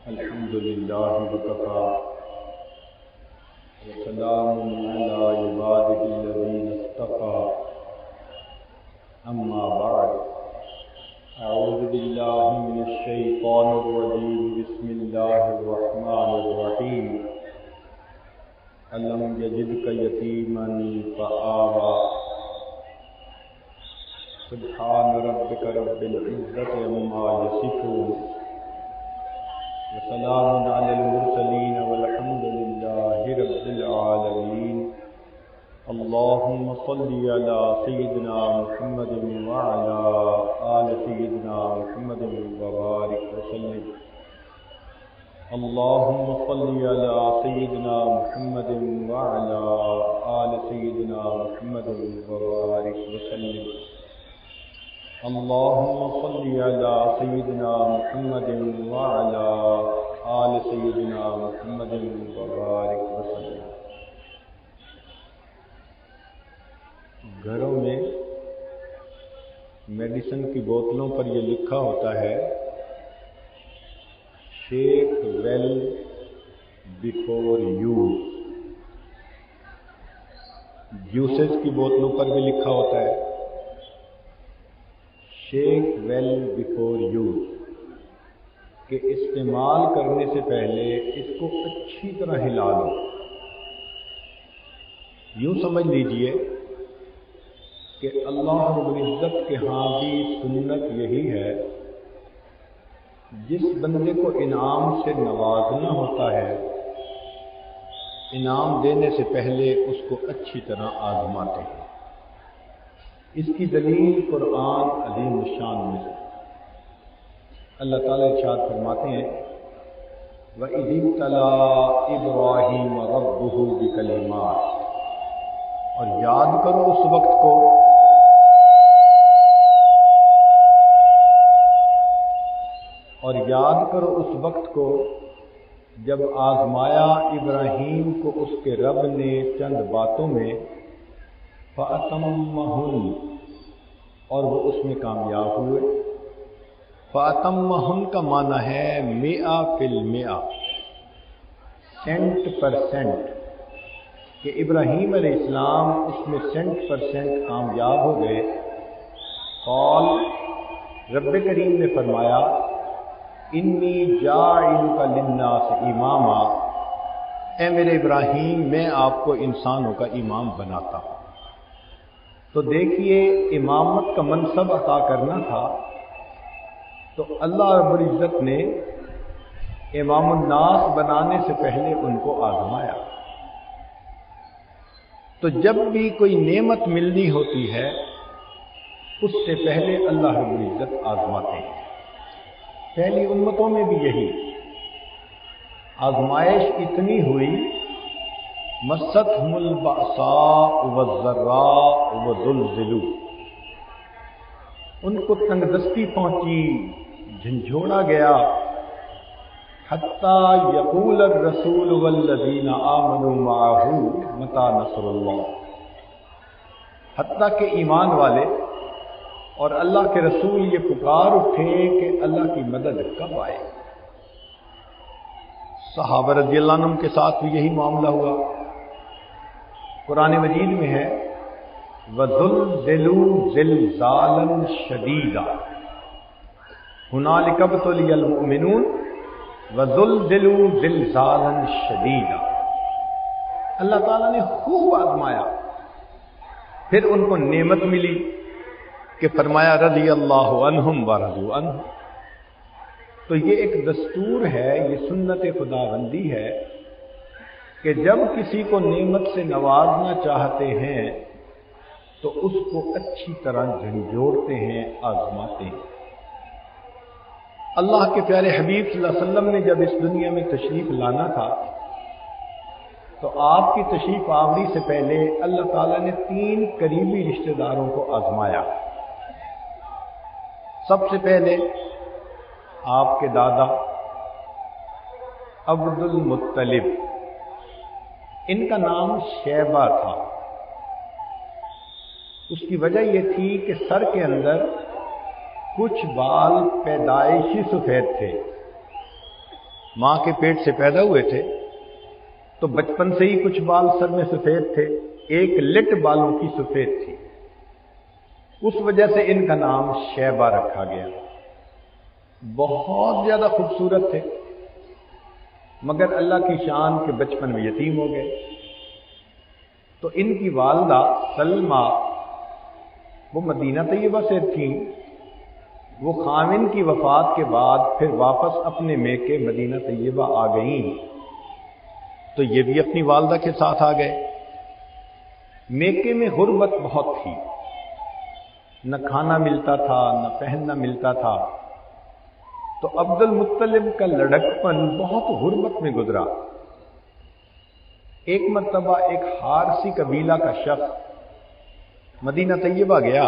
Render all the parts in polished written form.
الحمد لله وكفى وسلام على عباده الذين اصطفى أما بعد أعوذ بالله من الشيطان الرجيم بسم الله الرحمن الرحيم ألم يجدك يتيما فآوى سبحان ربك رب العزة عما يصفون وسلام على المرسلين والحمد لله رب العالمين اللهم صل على سيدنا محمد وعلى آل سيدنا محمد وبارك وسلم اللهم صل على سيدنا محمد وعلى آل سيدنا محمد وبارك وسلم اللهم صل على سيدنا محمد وعلى آل سيدنا محمد وبارك وسلم۔ گھروں میں میڈیسن کی بوتلوں پر یہ لکھا ہوتا ہے shake well before use. Juices کی بوتلوں پر بھی لکھا ہوتا ہے شیک ویل بیفور یوز، کہ استعمال کرنے سے پہلے اس کو اچھی طرح ہلا لو۔ یوں سمجھ لیجئے کہ اللہ رب العزت کے ہاں بھی سنت یہی ہے، جس بندے کو انعام سے نوازنا ہوتا ہے انعام دینے سے پہلے اس کو اچھی طرح آزماتے ہیں۔ اس کی دلیل قرآن عظیم الشان میں سے اللہ تعالیٰ ارشاد فرماتے ہیں وَإِذِ ابْتَلَىٰ إِبْرَاهِيمَ رَبُّهُ بِكَلِمَاتٍ، اور یاد کرو اس وقت کو جب آزمایا ابراہیم کو اس کے رب نے چند باتوں میں فَأَتَمَّهُنَّ، اور وہ اس میں کامیاب ہوئے۔ فَأَتَمَّهُنَّ کا معنی ہے 100%، 100%، کہ ابراہیم علیہ السلام اس میں 100% کامیاب ہو گئے۔ قال، رب کریم نے فرمایا انی جاعلک للناس اماما، اے میرے ابراہیم میں آپ کو انسانوں کا امام بناتا ہوں۔ تو دیکھیے امامت کا منصب عطا کرنا تھا تو اللہ رب العزت نے امام الناس بنانے سے پہلے ان کو آزمایا۔ تو جب بھی کوئی نعمت ملنی ہوتی ہے اس سے پہلے اللہ رب العزت آزماتے ہیں۔ پہلی امتوں میں بھی یہی آزمائش اتنی ہوئی مستهم البأساء والضراء وزلزلوا، ان کو تنگ دستی پہنچی، جھنجھوڑا گیا، حتی یقول الرسول والذین آمنوا معه متی نصر اللہ، حتیٰ کہ ایمان والے اور اللہ کے رسول یہ پکار اٹھے کہ اللہ کی مدد کب آئے۔ صحابہ رضی اللہ عنہم کے ساتھ بھی یہی معاملہ ہوا۔ قرآن مجید میں ہے وَزُلْزِلُوا زِلْزَالًا شَدِيدًا هُنَالِكَ ابْتُلِيَ الْمُؤْمِنُونَ وَزُلْزِلُوا زِلْزَالًا شَدِيدًا۔ اللہ تعالیٰ نے خوب آزمایا، پھر ان کو نعمت ملی کہ فرمایا رضی اللہ عنہم ورضوا عنہ۔ تو یہ ایک دستور ہے، یہ سنت خداوندی ہے کہ جب کسی کو نعمت سے نوازنا چاہتے ہیں تو اس کو اچھی طرح جھنجھوڑتے ہیں، آزماتے ہیں۔ اللہ کے پیارے حبیب صلی اللہ علیہ وسلم نے جب اس دنیا میں تشریف لانا تھا تو آپ کی تشریف آوری سے پہلے اللہ تعالیٰ نے 3 قریبی رشتہ داروں کو آزمایا۔ سب سے پہلے آپ کے دادا عبد المطلب، ان کا نام شیبہ تھا۔ اس کی وجہ یہ تھی کہ سر کے اندر کچھ بال پیدائشی سفید تھے، ماں کے پیٹ سے پیدا ہوئے تھے تو بچپن سے ہی کچھ بال سر میں سفید تھے، ایک لٹ بالوں کی سفید تھی، اس وجہ سے ان کا نام شیبہ رکھا گیا۔ بہت زیادہ خوبصورت تھے، مگر اللہ کی شان کے بچپن میں یتیم ہو گئے۔ تو ان کی والدہ سلمہ وہ مدینہ طیبہ سے تھیں، وہ خاوند کی وفات کے بعد پھر واپس اپنے میکے مدینہ طیبہ آ گئیں، تو یہ بھی اپنی والدہ کے ساتھ آ گئے۔ میکے میں غربت بہت تھی، نہ کھانا ملتا تھا نہ پہننا ملتا تھا، تو عبد المطلب کا لڑکپن بہت غربت میں گزرا۔ ایک مرتبہ ایک حارثی قبیلہ کا شخص مدینہ طیبہ گیا،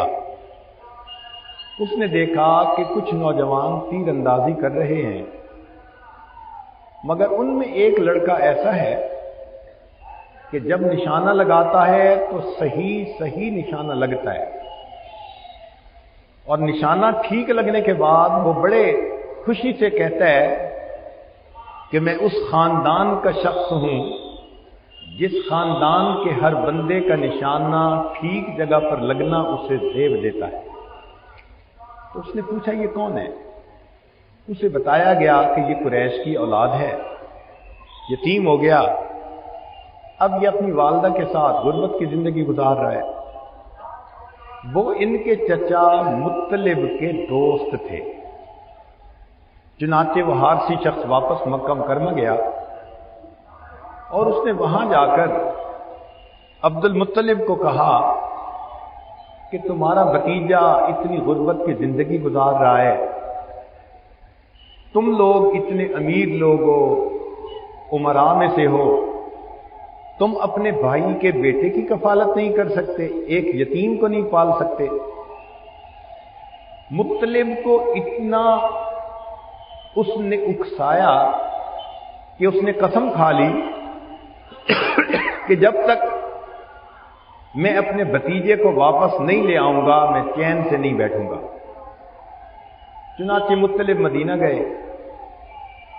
اس نے دیکھا کہ کچھ نوجوان تیر اندازی کر رہے ہیں، مگر ان میں ایک لڑکا ایسا ہے کہ جب نشانہ لگاتا ہے تو صحیح نشانہ لگتا ہے، اور نشانہ ٹھیک لگنے کے بعد وہ بڑے خوشی سے کہتا ہے کہ میں اس خاندان کا شخص ہوں جس خاندان کے ہر بندے کا نشانہ ٹھیک جگہ پر لگنا اسے زیب دیتا ہے۔ تو اس نے پوچھا یہ کون ہے؟ اسے بتایا گیا کہ یہ قریش کی اولاد ہے، یتیم ہو گیا، اب یہ اپنی والدہ کے ساتھ غربت کی زندگی گزار رہا ہے۔ وہ ان کے چچا مطلب کے دوست تھے۔ چنانچہ وہ حارثی شخص واپس مکہ مکرمہ گیا اور اس نے وہاں جا کر عبد المطلب کو کہا کہ تمہارا بھتیجا اتنی غربت کی زندگی گزار رہا ہے، تم لوگ اتنے امیر لوگ ہو، امراء میں سے ہو، تم اپنے بھائی کے بیٹے کی کفالت نہیں کر سکتے، ایک یتیم کو نہیں پال سکتے۔ مطلب کو اتنا اس نے اکسایا کہ اس نے قسم کھا لی کہ جب تک میں اپنے بھتیجے کو واپس نہیں لے آؤں گا میں چین سے نہیں بیٹھوں گا۔ چنانچہ مطلب مدینہ گئے،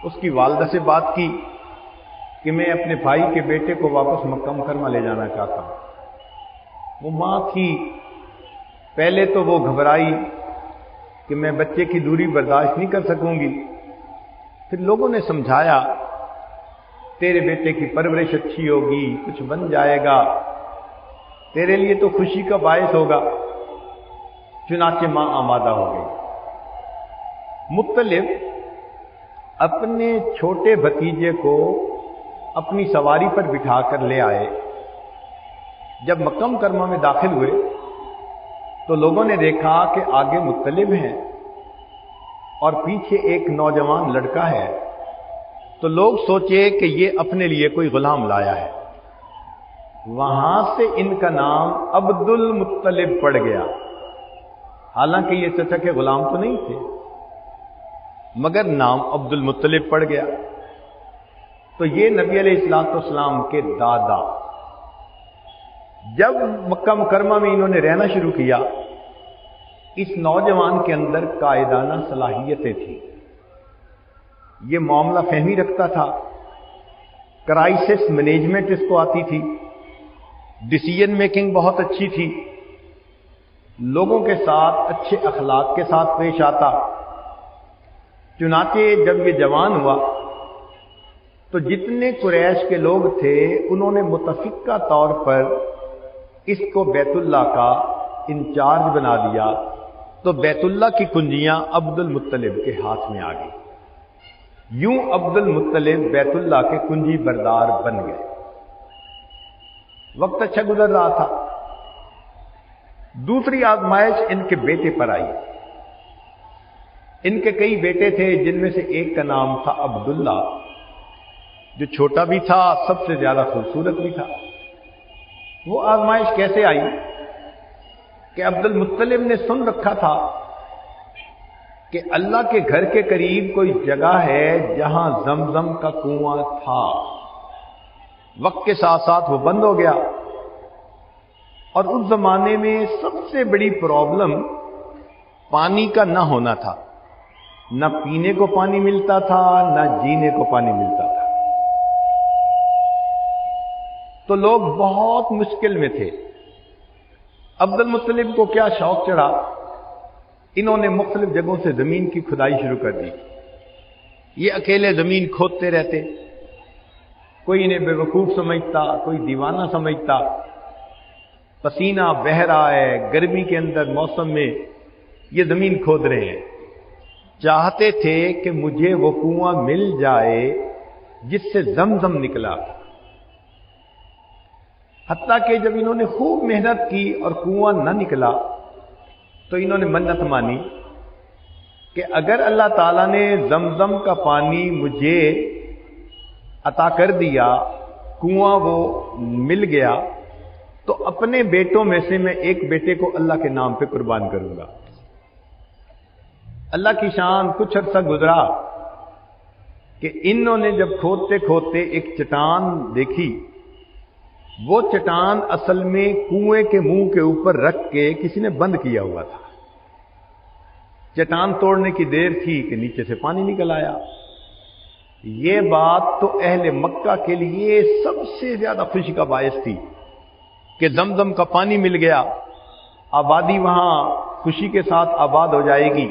اس کی والدہ سے بات کی کہ میں اپنے بھائی کے بیٹے کو واپس مکہ مکرمہ لے جانا چاہتا ہوں۔ وہ ماں تھی، پہلے تو وہ گھبرائی کہ میں بچے کی دوری برداشت نہیں کر سکوں گی، پھر لوگوں نے سمجھایا تیرے بیٹے کی پرورش اچھی ہوگی، کچھ بن جائے گا، تیرے لیے تو خوشی کا باعث ہوگا۔ چنانچہ ماں آمادہ ہو گئی۔ مطلب اپنے چھوٹے بھتیجے کو اپنی سواری پر بٹھا کر لے آئے۔ جب مکہ مکرمہ میں داخل ہوئے تو لوگوں نے دیکھا کہ آگے مطلب ہیں اور پیچھے ایک نوجوان لڑکا ہے، تو لوگ سوچے کہ یہ اپنے لیے کوئی غلام لایا ہے۔ وہاں سے ان کا نام عبد المطلب پڑ گیا، حالانکہ یہ چچا کے غلام تو نہیں تھے، مگر نام عبد المطلب پڑ گیا۔ تو یہ نبی علیہ السلام کے دادا۔ جب مکہ مکرمہ میں انہوں نے رہنا شروع کیا، اس نوجوان کے اندر قائدانہ صلاحیتیں تھیں، یہ معاملہ فہمی رکھتا تھا، کرائسس مینجمنٹ اس کو آتی تھی، ڈیسیژن میکنگ بہت اچھی تھی، لوگوں کے ساتھ اچھے اخلاق کے ساتھ پیش آتا۔ چنانچہ جب یہ جوان ہوا تو جتنے قریش کے لوگ تھے انہوں نے متفقہ طور پر اس کو بیت اللہ کا انچارج بنا دیا، تو بیت اللہ کی کنجیاں عبد المطلب کے ہاتھ میں آ گئی۔ یوں عبد المطلب بیت اللہ کے کنجی بردار بن گئے۔ وقت اچھا گزر رہا تھا، دوسری آزمائش ان کے بیٹے پر آئی۔ ان کے کئی بیٹے تھے، جن میں سے ایک کا نام تھا عبداللہ، جو چھوٹا بھی تھا، سب سے زیادہ خوبصورت بھی تھا۔ وہ آزمائش کیسے آئی کہ عبد المطلب نے سن رکھا تھا کہ اللہ کے گھر کے قریب کوئی جگہ ہے جہاں زمزم کا کنواں تھا، وقت کے ساتھ ساتھ وہ بند ہو گیا، اور اس زمانے میں سب سے بڑی پرابلم پانی کا نہ ہونا تھا۔ نہ پینے کو پانی ملتا تھا نہ جینے کو پانی ملتا تھا. تو لوگ بہت مشکل میں تھے. عبد المطلب کو کیا شوق چڑھا، انہوں نے مختلف جگہوں سے زمین کی کھدائی شروع کر دی. یہ اکیلے زمین کھودتے رہتے، کوئی انہیں بے وقوف سمجھتا، کوئی دیوانہ سمجھتا. پسینہ بہہ رہا ہے، گرمی کے اندر موسم میں یہ زمین کھود رہے ہیں. چاہتے تھے کہ مجھے وہ کنواں مل جائے جس سے زمزم نکلا. حتیٰ کہ جب انہوں نے خوب محنت کی اور کنواں نہ نکلا تو انہوں نے منت مانی کہ اگر اللہ تعالیٰ نے زمزم کا پانی مجھے عطا کر دیا، کنواں وہ مل گیا، تو اپنے بیٹوں میں سے میں ایک بیٹے کو اللہ کے نام پہ قربان کروں گا. اللہ کی شان. کچھ عرصہ گزرا کہ انہوں نے جب کھودتے کھودتے ایک چٹان دیکھی. وہ چٹان اصل میں کنویں کے منہ کے اوپر رکھ کے کسی نے بند کیا ہوا تھا. چٹان توڑنے کی دیر تھی کہ نیچے سے پانی نکل آیا. یہ بات تو اہل مکہ کے لیے سب سے زیادہ خوشی کا باعث تھی کہ زمزم کا پانی مل گیا، آبادی وہاں خوشی کے ساتھ آباد ہو جائے گی.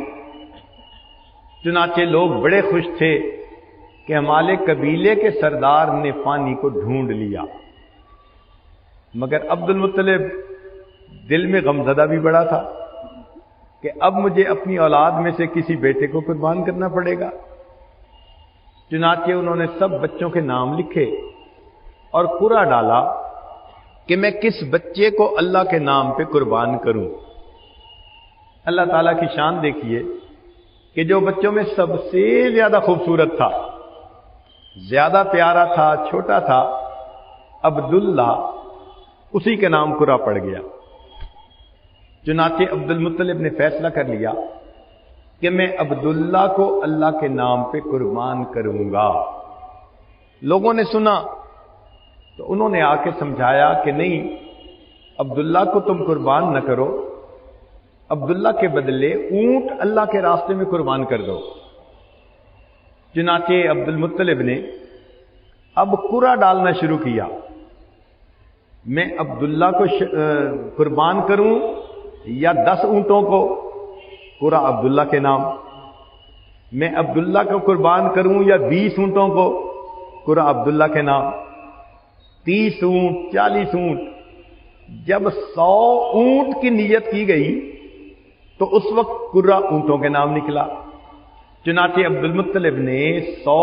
چنانچہ لوگ بڑے خوش تھے کہ ہمارے قبیلے کے سردار نے پانی کو ڈھونڈ لیا. مگر عبد المطلب دل میں غمزدہ بھی بڑا تھا کہ اب مجھے اپنی اولاد میں سے کسی بیٹے کو قربان کرنا پڑے گا. چنانچہ انہوں نے سب بچوں کے نام لکھے اور قرعہ ڈالا کہ میں کس بچے کو اللہ کے نام پہ قربان کروں. اللہ تعالیٰ کی شان دیکھیے کہ جو بچوں میں سب سے زیادہ خوبصورت تھا، زیادہ پیارا تھا، چھوٹا تھا، عبداللہ، اسی کے نام قرعہ پڑ گیا. چنانچہ عبد المطلب نے فیصلہ کر لیا کہ میں عبداللہ کو اللہ کے نام پہ قربان کروں گا. لوگوں نے سنا تو انہوں نے آ کے سمجھایا کہ نہیں، عبداللہ کو تم قربان نہ کرو، عبداللہ کے بدلے اونٹ اللہ کے راستے میں قربان کر دو. چنانچہ عبد المطلب نے اب قرعہ ڈالنا شروع کیا. میں عبداللہ کو قربان کروں یا 10 اونٹوں کو؟ قرعہ عبداللہ کے نام. میں عبداللہ کو قربان کروں یا 20 اونٹوں کو؟ قرعہ عبداللہ کے نام. 30 اونٹ، 40 اونٹ. جب 100 اونٹ کی نیت کی گئی تو اس وقت قرعہ اونٹوں کے نام نکلا. چنانچہ عبد المطلب نے 100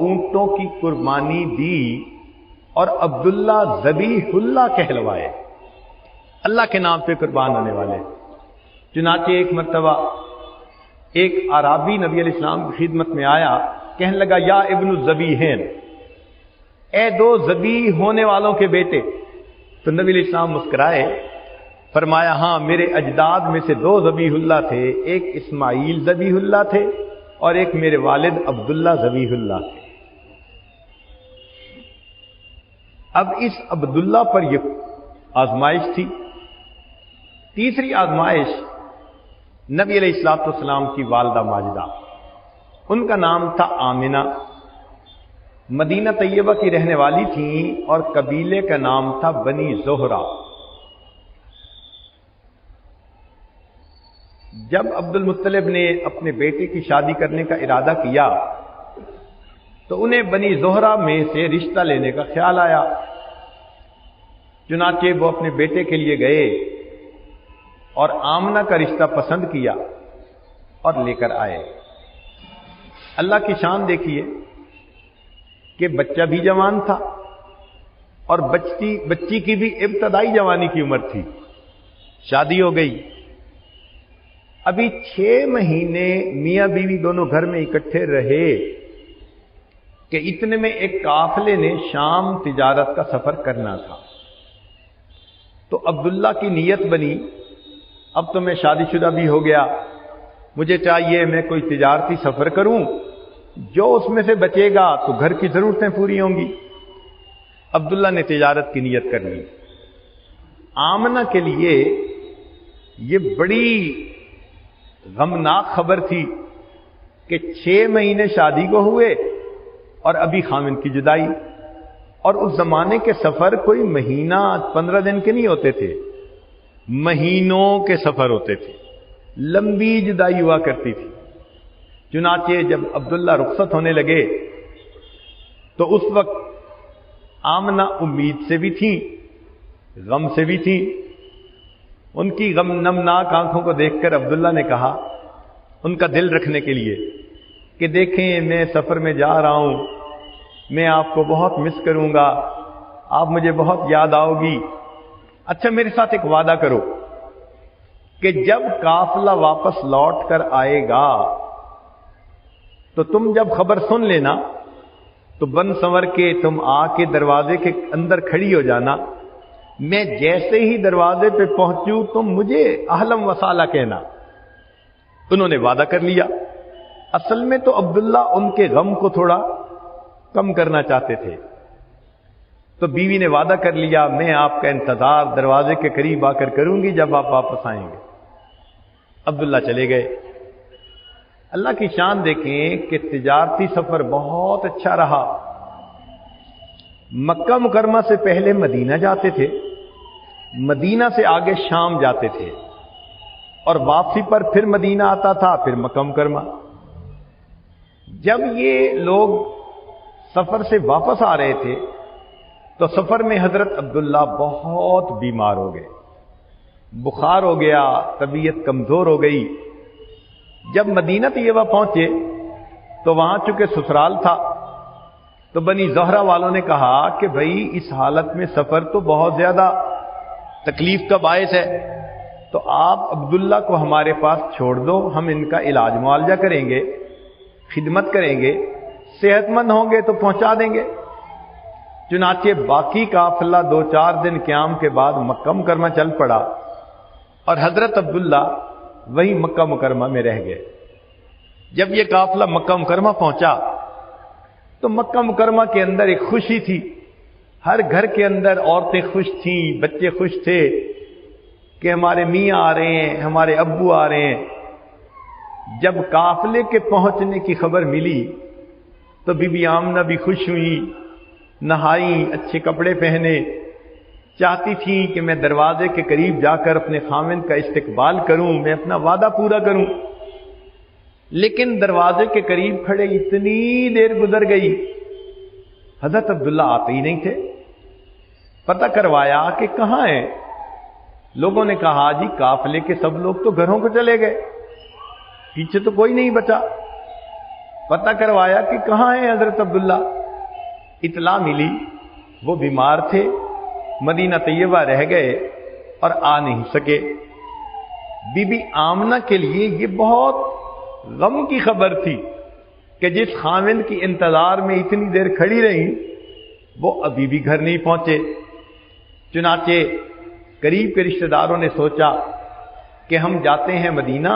اونٹوں کی قربانی دی اور عبداللہ ذبیح اللہ کہلوائے، اللہ کے نام پہ قربان ہونے والے. چنانچہ ایک مرتبہ ایک اعرابی نبی علیہ السلام کی خدمت میں آیا، کہنے لگا یا ابن الذبیحین، اے 2 ذبیح ہونے والوں کے بیٹے. تو نبی علیہ السلام مسکرائے، فرمایا ہاں میرے اجداد میں سے 2 ذبیح اللہ تھے، ایک اسماعیل ذبیح اللہ تھے اور ایک میرے والد عبداللہ ذبیح اللہ تھے. اب اس عبداللہ پر یہ آزمائش تھی. تیسری آزمائش نبی علیہ الصلوۃ والسلام کی والدہ ماجدہ، ان کا نام تھا آمنہ، مدینہ طیبہ کی رہنے والی تھیں اور قبیلے کا نام تھا بنی زہرہ. جب عبد المطلب نے اپنے بیٹے کی شادی کرنے کا ارادہ کیا تو انہیں بنی زہرہ میں سے رشتہ لینے کا خیال آیا. چنانچہ وہ اپنے بیٹے کے لیے گئے اور آمنہ کا رشتہ پسند کیا اور لے کر آئے. اللہ کی شان دیکھیے کہ بچہ بھی جوان تھا اور بچی کی بھی ابتدائی جوانی کی عمر تھی. شادی ہو گئی. ابھی 6 مہینے میاں بیوی دونوں گھر میں اکٹھے رہے کہ اتنے میں ایک قافلے نے شام تجارت کا سفر کرنا تھا. تو عبداللہ کی نیت بنی اب تو میں شادی شدہ بھی ہو گیا، مجھے چاہیے میں کوئی تجارتی سفر کروں، جو اس میں سے بچے گا تو گھر کی ضرورتیں پوری ہوں گی. عبداللہ نے تجارت کی نیت کر لی. آمنہ کے لیے یہ بڑی غمناک خبر تھی کہ 6 مہینے شادی کو ہوئے اور ابھی خامن کی جدائی. اور اس زمانے کے سفر کوئی مہینہ 15 دن کے نہیں ہوتے تھے، مہینوں کے سفر ہوتے تھے، لمبی جدائی ہوا کرتی تھی. چنانچہ جب عبداللہ رخصت ہونے لگے تو اس وقت آمنہ امید سے بھی تھیں، غم سے بھی تھیں. ان کی غم نمناک آنکھوں کو دیکھ کر عبداللہ نے کہا ان کا دل رکھنے کے لیے کہ دیکھیں میں سفر میں جا رہا ہوں، میں آپ کو بہت مس کروں گا، آپ مجھے بہت یاد آؤ گی. اچھا میرے ساتھ ایک وعدہ کرو کہ جب قافلہ واپس لوٹ کر آئے گا تو تم جب خبر سن لینا تو بن سنور کے تم آ کے دروازے کے اندر کھڑی ہو جانا. میں جیسے ہی دروازے پہ پہنچوں تم مجھے اہلم وسالہ کہنا. انہوں نے وعدہ کر لیا. اصل میں تو عبداللہ ان کے غم کو تھوڑا کم کرنا چاہتے تھے. تو بیوی نے وعدہ کر لیا میں آپ کا انتظار دروازے کے قریب آ کر کروں گی جب آپ واپس آئیں گے. عبداللہ چلے گئے. اللہ کی شان دیکھیں کہ تجارتی سفر بہت اچھا رہا. مکہ مکرمہ سے پہلے مدینہ جاتے تھے، مدینہ سے آگے شام جاتے تھے، اور واپسی پر پھر مدینہ آتا تھا، پھر مکہ مکرمہ. جب یہ لوگ سفر سے واپس آ رہے تھے تو سفر میں حضرت عبداللہ بہت بیمار ہو گئے، بخار ہو گیا، طبیعت کمزور ہو گئی. جب مدینہ طیبہ پہنچے تو وہاں چونکہ سسرال تھا تو بنی زہرہ والوں نے کہا کہ بھائی اس حالت میں سفر تو بہت زیادہ تکلیف کا باعث ہے، تو آپ عبداللہ کو ہمارے پاس چھوڑ دو، ہم ان کا علاج معالجہ کریں گے، خدمت کریں گے، صحت مند ہوں گے تو پہنچا دیں گے. چنانچہ باقی قافلہ 2-4 دن قیام کے بعد مکہ مکرمہ چل پڑا اور حضرت عبداللہ وہی مکہ مکرمہ میں رہ گئے. جب یہ قافلہ مکہ مکرمہ پہنچا تو مکہ مکرمہ کے اندر ایک خوشی تھی. ہر گھر کے اندر عورتیں خوش تھیں، بچے خوش تھے کہ ہمارے میاں آ رہے ہیں، ہمارے ابو آ رہے ہیں. جب قافلے کے پہنچنے کی خبر ملی تو بی بی آمنہ بھی خوش ہوئی، نہائی، اچھے کپڑے پہنے، چاہتی تھیں کہ میں دروازے کے قریب جا کر اپنے خاوند کا استقبال کروں، میں اپنا وعدہ پورا کروں. لیکن دروازے کے قریب کھڑے اتنی دیر گزر گئی، حضرت عبداللہ آتے ہی نہیں تھے. پتہ کروایا کہ کہاں ہیں. لوگوں نے کہا جی قافلے کے سب لوگ تو گھروں کو چلے گئے، پیچھے تو کوئی نہیں بچا. پتہ کروایا کہ کہاں ہیں حضرت عبداللہ. اطلاع ملی وہ بیمار تھے، مدینہ طیبہ رہ گئے اور آ نہیں سکے. بی بی آمنہ کے لیے یہ بہت غم کی خبر تھی کہ جس خاوند کی انتظار میں اتنی دیر کھڑی رہی وہ ابھی بھی گھر نہیں پہنچے. چنانچہ قریب کے رشتہ داروں نے سوچا کہ ہم جاتے ہیں مدینہ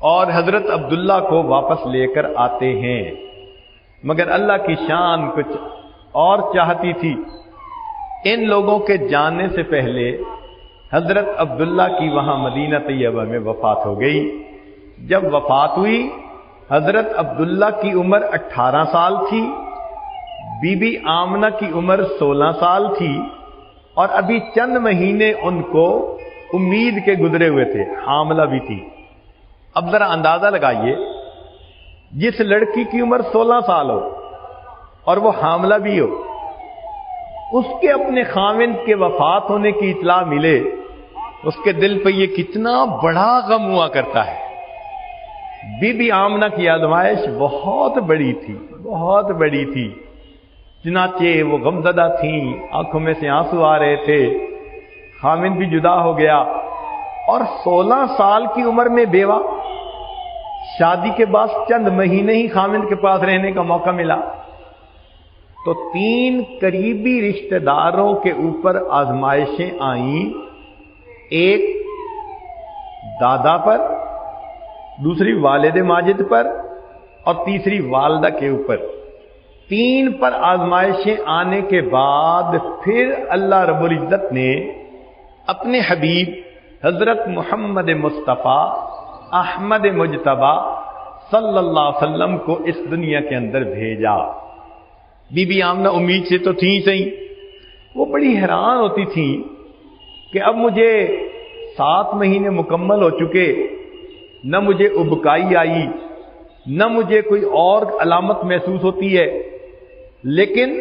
اور حضرت عبداللہ کو واپس لے کر آتے ہیں. مگر اللہ کی شان کچھ اور چاہتی تھی. ان لوگوں کے جانے سے پہلے حضرت عبداللہ کی وہاں مدینہ طیبہ میں وفات ہو گئی. جب وفات ہوئی حضرت عبداللہ کی عمر 18 سال تھی، بی بی آمنہ کی عمر 16 سال تھی، اور ابھی چند مہینے ان کو امید کے گزرے ہوئے تھے، حاملہ بھی تھی. اب ذرا اندازہ لگائیے، جس لڑکی کی عمر 16 سال ہو اور وہ حاملہ بھی ہو، اس کے اپنے خاوند کے وفات ہونے کی اطلاع ملے، اس کے دل پہ یہ کتنا بڑا غم ہوا کرتا ہے. بی بی آمنہ کی آزمائش بہت بڑی تھی، بہت بڑی تھی. چنانچہ وہ غمزدہ تھیں، آنکھوں میں سے آنسو آ رہے تھے، خاوند بھی جدا ہو گیا، اور 16 سال کی عمر میں بیوہ. شادی کے بعد چند مہینے ہی خاوند کے پاس رہنے کا موقع ملا. تو 3 قریبی رشتہ داروں کے اوپر آزمائشیں آئیں، ایک دادا پر، دوسری والد ماجد پر، اور تیسری والدہ کے اوپر. 3 پر آزمائشیں آنے کے بعد پھر اللہ رب العزت نے اپنے حبیب حضرت محمد مصطفیٰ احمد مجتبی صلی اللہ علیہ وسلم کو اس دنیا کے اندر بھیجا۔ بی بی آمنہ امید سے تو تھیں صحیح، وہ بڑی حیران ہوتی تھیں کہ اب مجھے 7 مہینے مکمل ہو چکے، نہ مجھے ابکائی آئی، نہ مجھے کوئی اور علامت محسوس ہوتی ہے، لیکن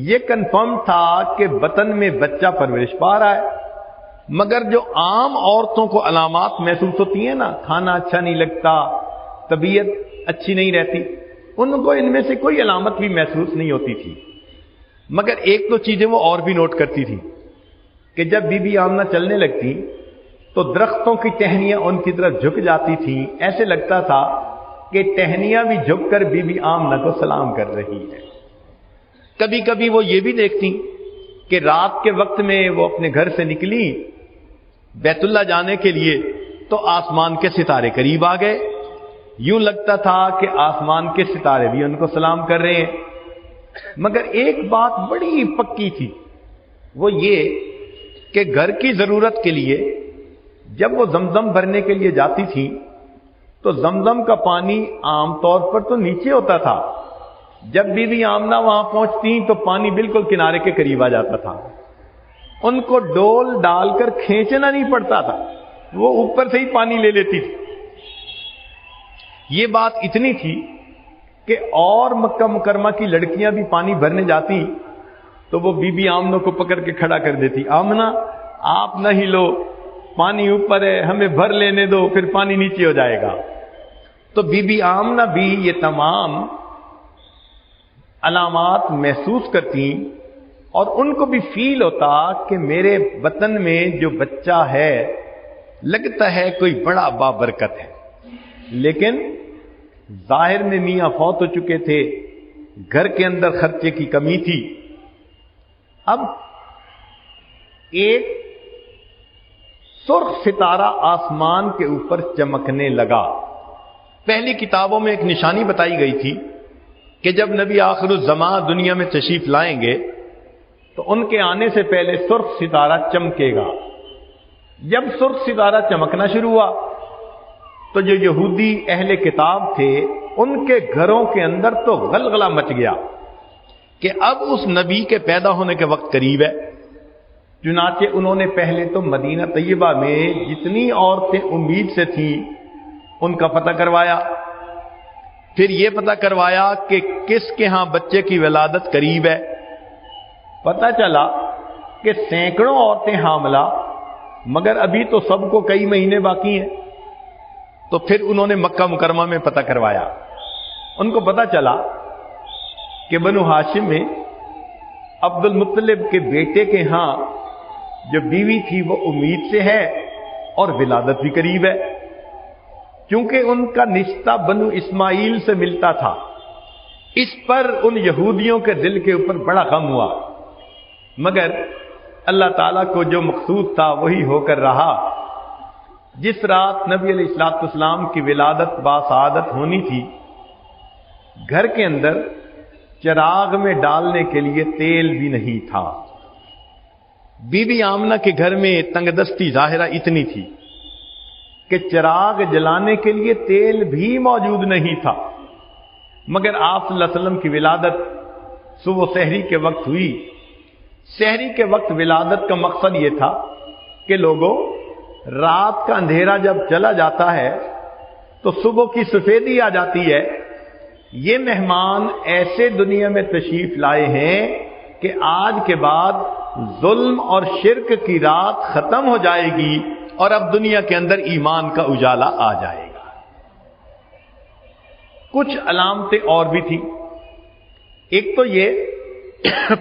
یہ کنفرم تھا کہ بطن میں بچہ پرورش پا رہا ہے۔ مگر جو عام عورتوں کو علامات محسوس ہوتی ہیں نا، کھانا اچھا نہیں لگتا، طبیعت اچھی نہیں رہتی، ان کو ان میں سے کوئی علامت بھی محسوس نہیں ہوتی تھی۔ مگر ایک تو چیزیں وہ اور بھی نوٹ کرتی تھی کہ جب بی بی آمنہ چلنے لگتی تو درختوں کی ٹہنیاں ان کی طرف جھک جاتی تھیں، ایسے لگتا تھا کہ ٹہنیاں بھی جھک کر بی بی آمنہ کو سلام کر رہی ہے۔ کبھی کبھی وہ یہ بھی دیکھتی کہ رات کے وقت میں وہ اپنے گھر سے نکلی بیت اللہ جانے کے لیے تو آسمان کے ستارے قریب آ گئے، یوں لگتا تھا کہ آسمان کے ستارے بھی ان کو سلام کر رہے ہیں۔ مگر ایک بات بڑی پکی تھی، وہ یہ کہ گھر کی ضرورت کے لیے جب وہ زمزم بھرنے کے لیے جاتی تھی تو زمزم کا پانی عام طور پر تو نیچے ہوتا تھا، جب بی بی آمنہ وہاں پہنچتی تو پانی بالکل کنارے کے قریب آ جاتا تھا، ان کو ڈول ڈال کر کھینچنا نہیں پڑتا تھا، وہ اوپر سے ہی پانی لے لیتی تھی۔ یہ بات اتنی تھی کہ اور مکہ مکرمہ کی لڑکیاں بھی پانی بھرنے جاتی تو وہ بی بی آمنہ کو پکڑ کے کھڑا کر دیتی، آمنہ آپ نہ ہی لو، پانی اوپر ہے، ہمیں بھر لینے دو، پھر پانی نیچے ہو جائے گا۔ تو بی بی آمنہ بھی یہ تمام علامات محسوس کرتی اور ان کو بھی فیل ہوتا کہ میرے بطن میں جو بچہ ہے لگتا ہے کوئی بڑا بابرکت ہے، لیکن ظاہر میں میاں فوت ہو چکے تھے، گھر کے اندر خرچے کی کمی تھی۔ اب ایک سرخ ستارہ آسمان کے اوپر چمکنے لگا۔ پہلی کتابوں میں ایک نشانی بتائی گئی تھی کہ جب نبی آخر الزمان دنیا میں تشریف لائیں گے تو ان کے آنے سے پہلے سرخ ستارہ چمکے گا۔ جب سرخ ستارہ چمکنا شروع ہوا تو جو یہودی اہل کتاب تھے ان کے گھروں کے اندر تو غلغلہ مچ گیا کہ اب اس نبی کے پیدا ہونے کے وقت قریب ہے۔ چنانچہ انہوں نے پہلے تو مدینہ طیبہ میں جتنی عورتیں امید سے تھیں ان کا پتہ کروایا، پھر یہ پتہ کروایا کہ کس کے ہاں بچے کی ولادت قریب ہے۔ پتہ چلا کہ سینکڑوں عورتیں حاملہ، مگر ابھی تو سب کو کئی مہینے باقی ہیں۔ تو پھر انہوں نے مکہ مکرمہ میں پتہ کروایا، ان کو پتہ چلا کہ بنو ہاشم میں عبد المطلب کے بیٹے کے ہاں جو بیوی تھی وہ امید سے ہے اور ولادت بھی قریب ہے، چونکہ ان کا رشتہ بنو اسماعیل سے ملتا تھا۔ اس پر ان یہودیوں کے دل کے اوپر بڑا غم ہوا، مگر اللہ تعالیٰ کو جو مقصود تھا وہی ہو کر رہا۔ جس رات نبی علیہ الصلوۃ والسلام کی ولادت باسعادت ہونی تھی، گھر کے اندر چراغ میں ڈالنے کے لیے تیل بھی نہیں تھا۔ بی بی آمنہ کے گھر میں تنگ دستی ظاہرہ اتنی تھی کہ چراغ جلانے کے لیے تیل بھی موجود نہیں تھا، مگر آپ صلی اللہ علیہ وسلم کی ولادت صبح سحری کے وقت ہوئی۔ سحری کے وقت ولادت کا مقصد یہ تھا کہ لوگوں، رات کا اندھیرا جب چلا جاتا ہے تو صبح کی سفیدی آ جاتی ہے، یہ مہمان ایسے دنیا میں تشریف لائے ہیں کہ آج کے بعد ظلم اور شرک کی رات ختم ہو جائے گی اور اب دنیا کے اندر ایمان کا اجالا آ جائے گا۔ کچھ علامتیں اور بھی تھیں۔ ایک تو یہ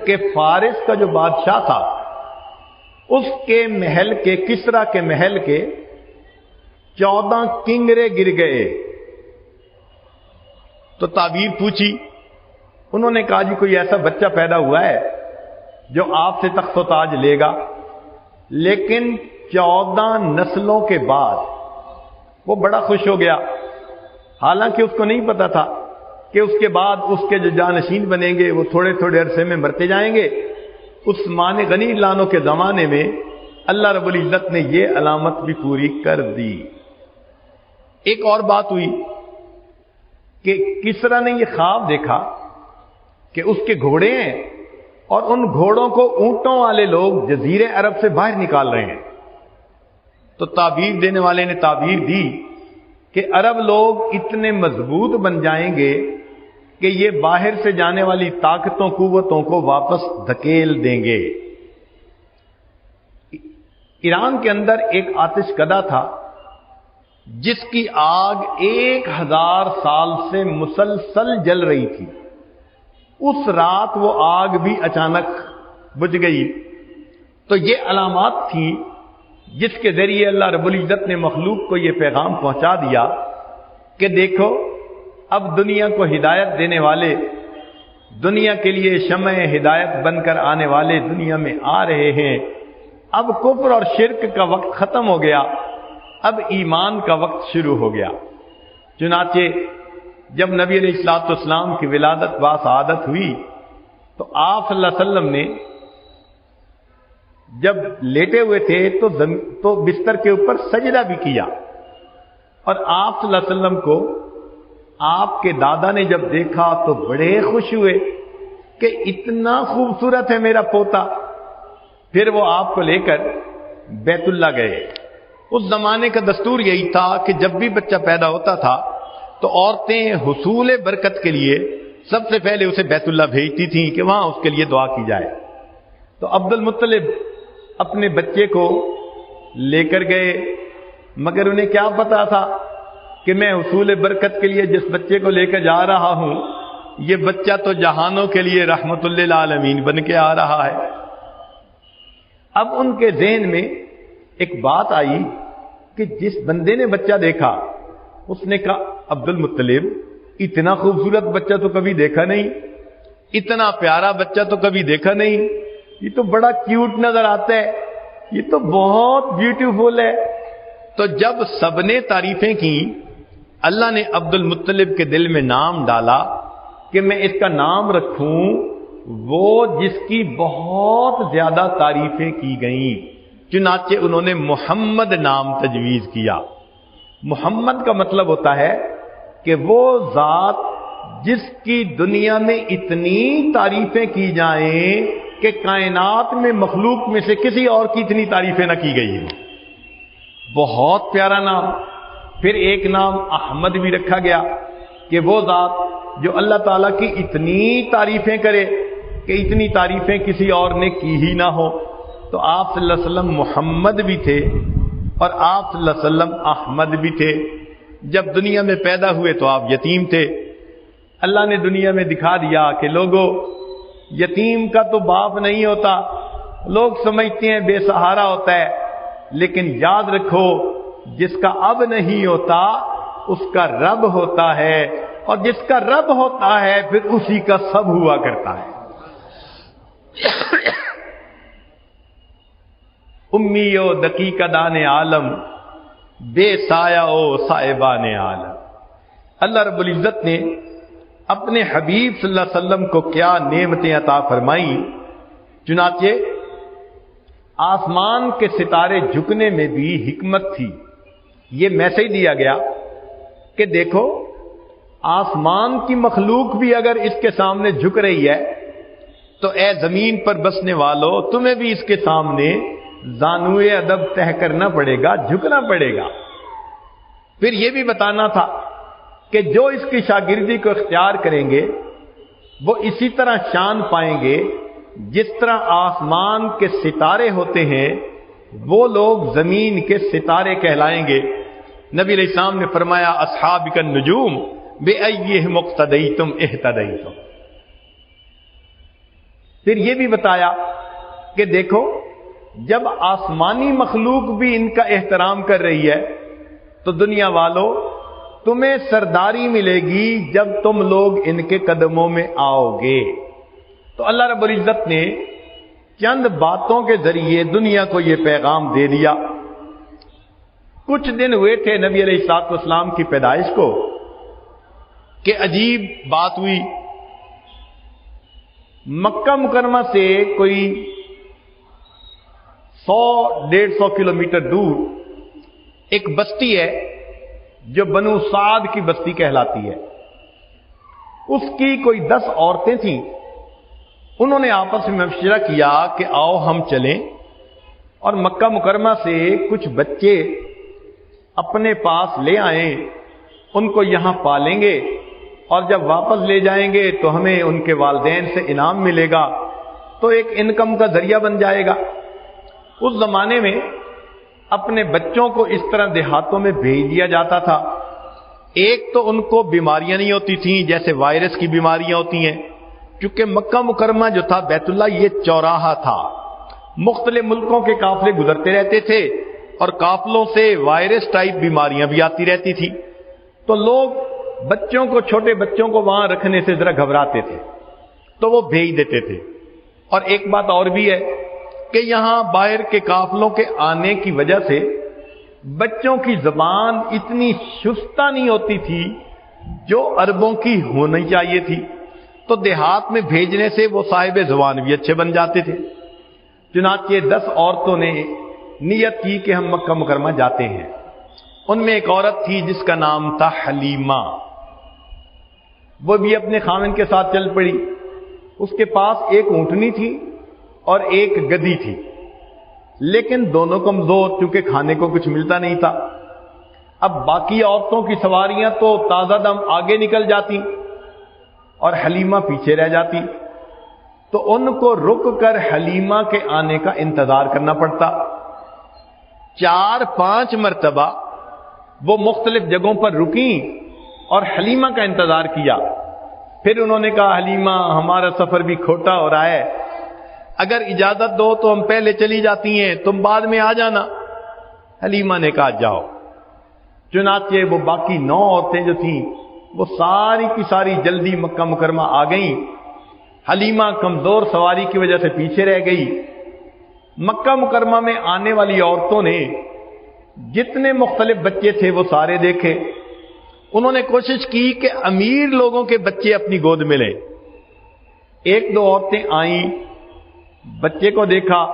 کہ فارس کا جو بادشاہ تھا اس کے محل کے، کسرا کے محل کے 14 کنگرے گر گئے۔ تو تعبیر پوچھی، انہوں نے کہا جی کوئی ایسا بچہ پیدا ہوا ہے جو آپ سے تخت و تاج لے گا، لیکن 14 نسلوں کے بعد وہ بڑا خوش ہو گیا، حالانکہ اس کو نہیں پتا تھا کہ اس کے بعد اس کے جو جانشین بنیں گے وہ تھوڑے تھوڑے عرصے میں مرتے جائیں گے۔ عثمان غنی لانو کے زمانے میں اللہ رب العزت نے یہ علامت بھی پوری کر دی۔ ایک اور بات ہوئی کہ کسرا نے یہ خواب دیکھا کہ اس کے گھوڑے ہیں اور ان گھوڑوں کو اونٹوں والے لوگ جزیرے عرب سے باہر نکال رہے ہیں. تو تعبیر دینے والے نے تعبیر دی کہ عرب لوگ اتنے مضبوط بن جائیں گے کہ یہ باہر سے جانے والی طاقتوں قوتوں کو واپس دھکیل دیں گے. ایران کے اندر ایک آتش کدہ تھا جس کی آگ 1000 سال سے مسلسل جل رہی تھی. اس رات وہ آگ بھی اچانک بجھ گئی. تو یہ علامات تھیں جس کے ذریعے اللہ رب العزت نے مخلوق کو یہ پیغام پہنچا دیا کہ دیکھو اب دنیا کو ہدایت دینے والے، دنیا کے لیے شمع ہدایت بن کر آنے والے دنیا میں آ رہے ہیں. اب کفر اور شرک کا وقت ختم ہو گیا، اب ایمان کا وقت شروع ہو گیا. چنانچہ جب نبی علیہ الصلوۃ والسلام کی ولادت باسعادت ہوئی تو آپ صلی اللہ علیہ وسلم نے جب لیٹے ہوئے تھے تو بستر کے اوپر سجدہ بھی کیا. اور آپ صلی اللہ علیہ وسلم کو آپ کے دادا نے جب دیکھا تو بڑے خوش ہوئے کہ اتنا خوبصورت ہے میرا پوتا. پھر وہ آپ کو لے کر بیت اللہ گئے. اس زمانے کا دستور یہی تھا کہ جب بھی بچہ پیدا ہوتا تھا تو عورتیں حصول برکت کے لیے سب سے پہلے اسے بیت اللہ بھیجتی تھیں کہ وہاں اس کے لیے دعا کی جائے. تو عبد المطلب اپنے بچے کو لے کر گئے، مگر انہیں کیا پتا تھا کہ میں حصول برکت کے لیے جس بچے کو لے کر جا رہا ہوں یہ بچہ تو جہانوں کے لیے رحمت للعالمین بن کے آ رہا ہے. اب ان کے ذہن میں ایک بات آئی کہ جس بندے نے بچہ دیکھا اس نے کہا عبد المطلب اتنا خوبصورت بچہ تو کبھی دیکھا نہیں، اتنا پیارا بچہ تو کبھی دیکھا نہیں، یہ تو بڑا کیوٹ نظر آتا ہے، یہ تو بہت بیوٹیفل ہے. تو جب سب نے تعریفیں کی اللہ نے عبد المطلب کے دل میں نام ڈالا کہ میں اس کا نام رکھوں وہ جس کی بہت زیادہ تعریفیں کی گئیں. چنانچہ انہوں نے محمد نام تجویز کیا. محمد کا مطلب ہوتا ہے کہ وہ ذات جس کی دنیا میں اتنی تعریفیں کی جائیں کہ کائنات میں مخلوق میں سے کسی اور کی اتنی تعریفیں نہ کی گئی ہیں. بہت پیارا نام. پھر ایک نام احمد بھی رکھا گیا کہ وہ ذات جو اللہ تعالیٰ کی اتنی تعریفیں کرے کہ اتنی تعریفیں کسی اور نے کی ہی نہ ہو. تو آپ صلی اللہ علیہ وسلم محمد بھی تھے اور آپ صلی اللہ علیہ وسلم احمد بھی تھے. جب دنیا میں پیدا ہوئے تو آپ یتیم تھے. اللہ نے دنیا میں دکھا دیا کہ لوگوں یتیم کا تو باپ نہیں ہوتا، لوگ سمجھتے ہیں بے سہارا ہوتا ہے، لیکن یاد رکھو جس کا اب نہیں ہوتا اس کا رب ہوتا ہے، اور جس کا رب ہوتا ہے پھر اسی کا سب ہوا کرتا ہے. امی و دقیق دان عالم بے سایہ او صاحبان عالم. اللہ رب العزت نے اپنے حبیب صلی اللہ علیہ وسلم کو کیا نعمتیں عطا فرمائیں. چنانچہ آسمان کے ستارے جھکنے میں بھی حکمت تھی. یہ میسج دیا گیا کہ دیکھو آسمان کی مخلوق بھی اگر اس کے سامنے جھک رہی ہے تو اے زمین پر بسنے والوں تمہیں بھی اس کے سامنے زانوئے ادب تہ کرنا پڑے گا، جھکنا پڑے گا. پھر یہ بھی بتانا تھا کہ جو اس کی شاگردی کو اختیار کریں گے وہ اسی طرح شان پائیں گے جس طرح آسمان کے ستارے ہوتے ہیں وہ لوگ زمین کے ستارے کہلائیں گے. نبی علیہ السلام نے فرمایا اصحابک النجوم بأیہم اقتدیتم اہتدیتم. پھر یہ بھی بتایا کہ دیکھو جب آسمانی مخلوق بھی ان کا احترام کر رہی ہے تو دنیا والوں تمہیں سرداری ملے گی جب تم لوگ ان کے قدموں میں آؤ گے. تو اللہ رب العزت نے چند باتوں کے ذریعے دنیا کو یہ پیغام دے دیا. کچھ دن ہوئے تھے نبی علیہ الصلوۃ والسلام کی پیدائش کو کہ عجیب بات ہوئی. مکہ مکرمہ سے کوئی 100-150 کلومیٹر دور ایک بستی ہے جو بنو سعد کی بستی کہلاتی ہے. اس کی کوئی 10 عورتیں تھیں. انہوں نے آپس میں مشورہ کیا کہ آؤ ہم چلیں اور مکہ مکرمہ سے کچھ بچے اپنے پاس لے آئیں، ان کو یہاں پالیں گے اور جب واپس لے جائیں گے تو ہمیں ان کے والدین سے انعام ملے گا، تو ایک انکم کا ذریعہ بن جائے گا. اس زمانے میں اپنے بچوں کو اس طرح دیہاتوں میں بھیج دیا جاتا تھا. ایک تو ان کو بیماریاں نہیں ہوتی تھیں جیسے وائرس کی بیماریاں ہوتی ہیں، کیونکہ مکہ مکرمہ جو تھا بیت اللہ یہ چوراہا تھا، مختلف ملکوں کے قافلے گزرتے رہتے تھے اور قافلوں سے وائرس ٹائپ بیماریاں بھی آتی رہتی تھی. تو لوگ بچوں کو، چھوٹے بچوں کو وہاں رکھنے سے ذرا گھبراتے تھے تو وہ بھیج دیتے تھے. اور ایک بات اور بھی ہے کہ یہاں باہر کے قافلوں کے آنے کی وجہ سے بچوں کی زبان اتنی شستہ نہیں ہوتی تھی جو عربوں کی ہونی چاہیے تھی، تو دیہات میں بھیجنے سے وہ صاحب زبان بھی اچھے بن جاتے تھے. چنانچہ 10 عورتوں نے نیت کی کہ ہم مکہ مکرمہ جاتے ہیں. ان میں ایک عورت تھی جس کا نام تھا حلیمہ، وہ بھی اپنے خاوند کے ساتھ چل پڑی. اس کے پاس ایک اونٹنی تھی اور ایک گدی تھی، لیکن دونوں کمزور کیونکہ کھانے کو کچھ ملتا نہیں تھا. اب باقی عورتوں کی سواریاں تو تازہ دم آگے نکل جاتی اور حلیمہ پیچھے رہ جاتی، تو ان کو رک کر حلیمہ کے آنے کا انتظار کرنا پڑتا. 4-5 مرتبہ وہ مختلف جگہوں پر رکیں اور حلیمہ کا انتظار کیا. پھر انہوں نے کہا حلیمہ ہمارا سفر بھی کھوٹا ہو رہا ہے، اگر اجازت دو تو ہم پہلے چلی جاتی ہیں، تم بعد میں آ جانا. حلیمہ نے کہا جاؤ. چنانچہ وہ باقی 9 عورتیں جو تھیں وہ ساری کی ساری جلدی مکہ مکرمہ آ گئیں. حلیمہ کمزور سواری کی وجہ سے پیچھے رہ گئی. مکہ مکرمہ میں آنے والی عورتوں نے جتنے مختلف بچے تھے وہ سارے دیکھے. انہوں نے کوشش کی کہ امیر لوگوں کے بچے اپنی گود میں لیں. 1-2 عورتیں آئیں، بچے کو دیکھا،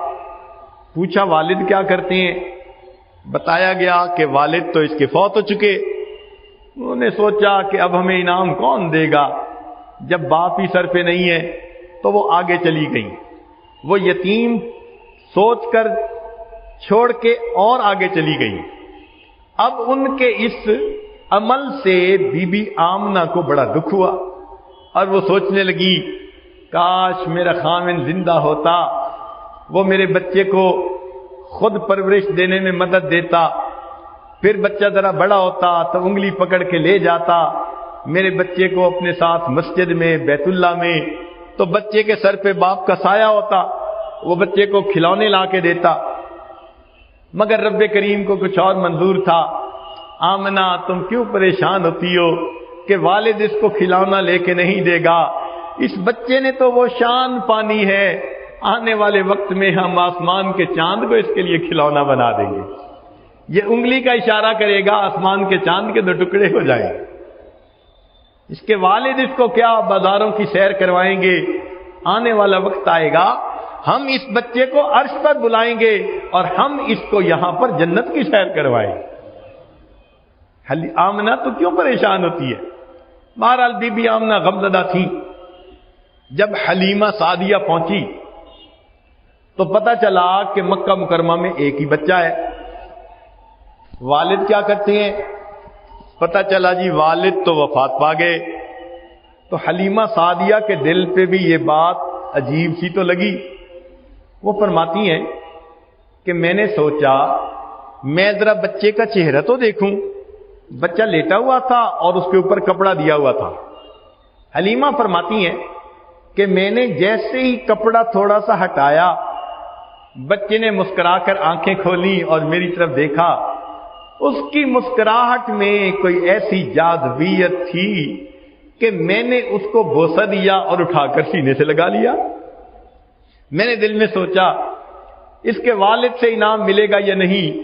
پوچھا والد کیا کرتے ہیں؟ بتایا گیا کہ والد تو اس کے فوت ہو چکے. انہوں نے سوچا کہ اب ہمیں انعام کون دے گا جب باپ ہی سر پہ نہیں ہے، تو وہ آگے چلی گئیں. وہ یتیم سوچ کر چھوڑ کے اور آگے چلی گئیں. اب ان کے اس عمل سے بی بی آمنہ کو بڑا دکھ ہوا اور وہ سوچنے لگی کاش میرا خاوند زندہ ہوتا، وہ میرے بچے کو خود پرورش دینے میں مدد دیتا، پھر بچہ ذرا بڑا ہوتا تو انگلی پکڑ کے لے جاتا میرے بچے کو اپنے ساتھ مسجد میں، بیت اللہ میں، تو بچے کے سر پہ باپ کا سایہ ہوتا، وہ بچے کو کھلونے لا کے دیتا. مگر رب کریم کو کچھ اور منظور تھا. آمنہ تم کیوں پریشان ہوتی ہو کہ والد اس کو کھلونا لے کے نہیں دے گا؟ اس بچے نے تو وہ شان پانی ہے، آنے والے وقت میں ہم آسمان کے چاند کو اس کے لیے کھلونا بنا دیں گے. یہ انگلی کا اشارہ کرے گا، آسمان کے چاند کے 2 ٹکڑے ہو جائیں. اس کے والد اس کو کیا بازاروں کی سیر کروائیں گے. آنے والا وقت آئے گا ہم اس بچے کو عرش پر بلائیں گے اور ہم اس کو یہاں پر جنت کی سیر کروائیں. آمنہ تو کیوں پریشان ہوتی ہے؟ بہرحال بی بی آمنہ غمزدہ تھی. جب حلیمہ سعدیہ پہنچی تو پتہ چلا کہ مکہ مکرمہ میں ایک ہی بچہ ہے. والد کیا کرتے ہیں؟ پتہ چلا جی والد تو وفات پا گئے. تو حلیمہ سعدیہ کے دل پہ بھی یہ بات عجیب سی تو لگی. وہ فرماتی ہیں کہ میں نے سوچا میں ذرا بچے کا چہرہ تو دیکھوں. بچہ لیٹا ہوا تھا اور اس کے اوپر کپڑا دیا ہوا تھا. حلیمہ فرماتی ہیں کہ میں نے جیسے ہی کپڑا تھوڑا سا ہٹایا، بچے نے مسکرا کر آنکھیں کھولی اور میری طرف دیکھا. اس کی مسکراہٹ میں کوئی ایسی جاذبیت تھی کہ میں نے اس کو بوسہ دیا اور اٹھا کر سینے سے لگا لیا. میں نے دل میں سوچا اس کے والد سے انعام ملے گا یا نہیں.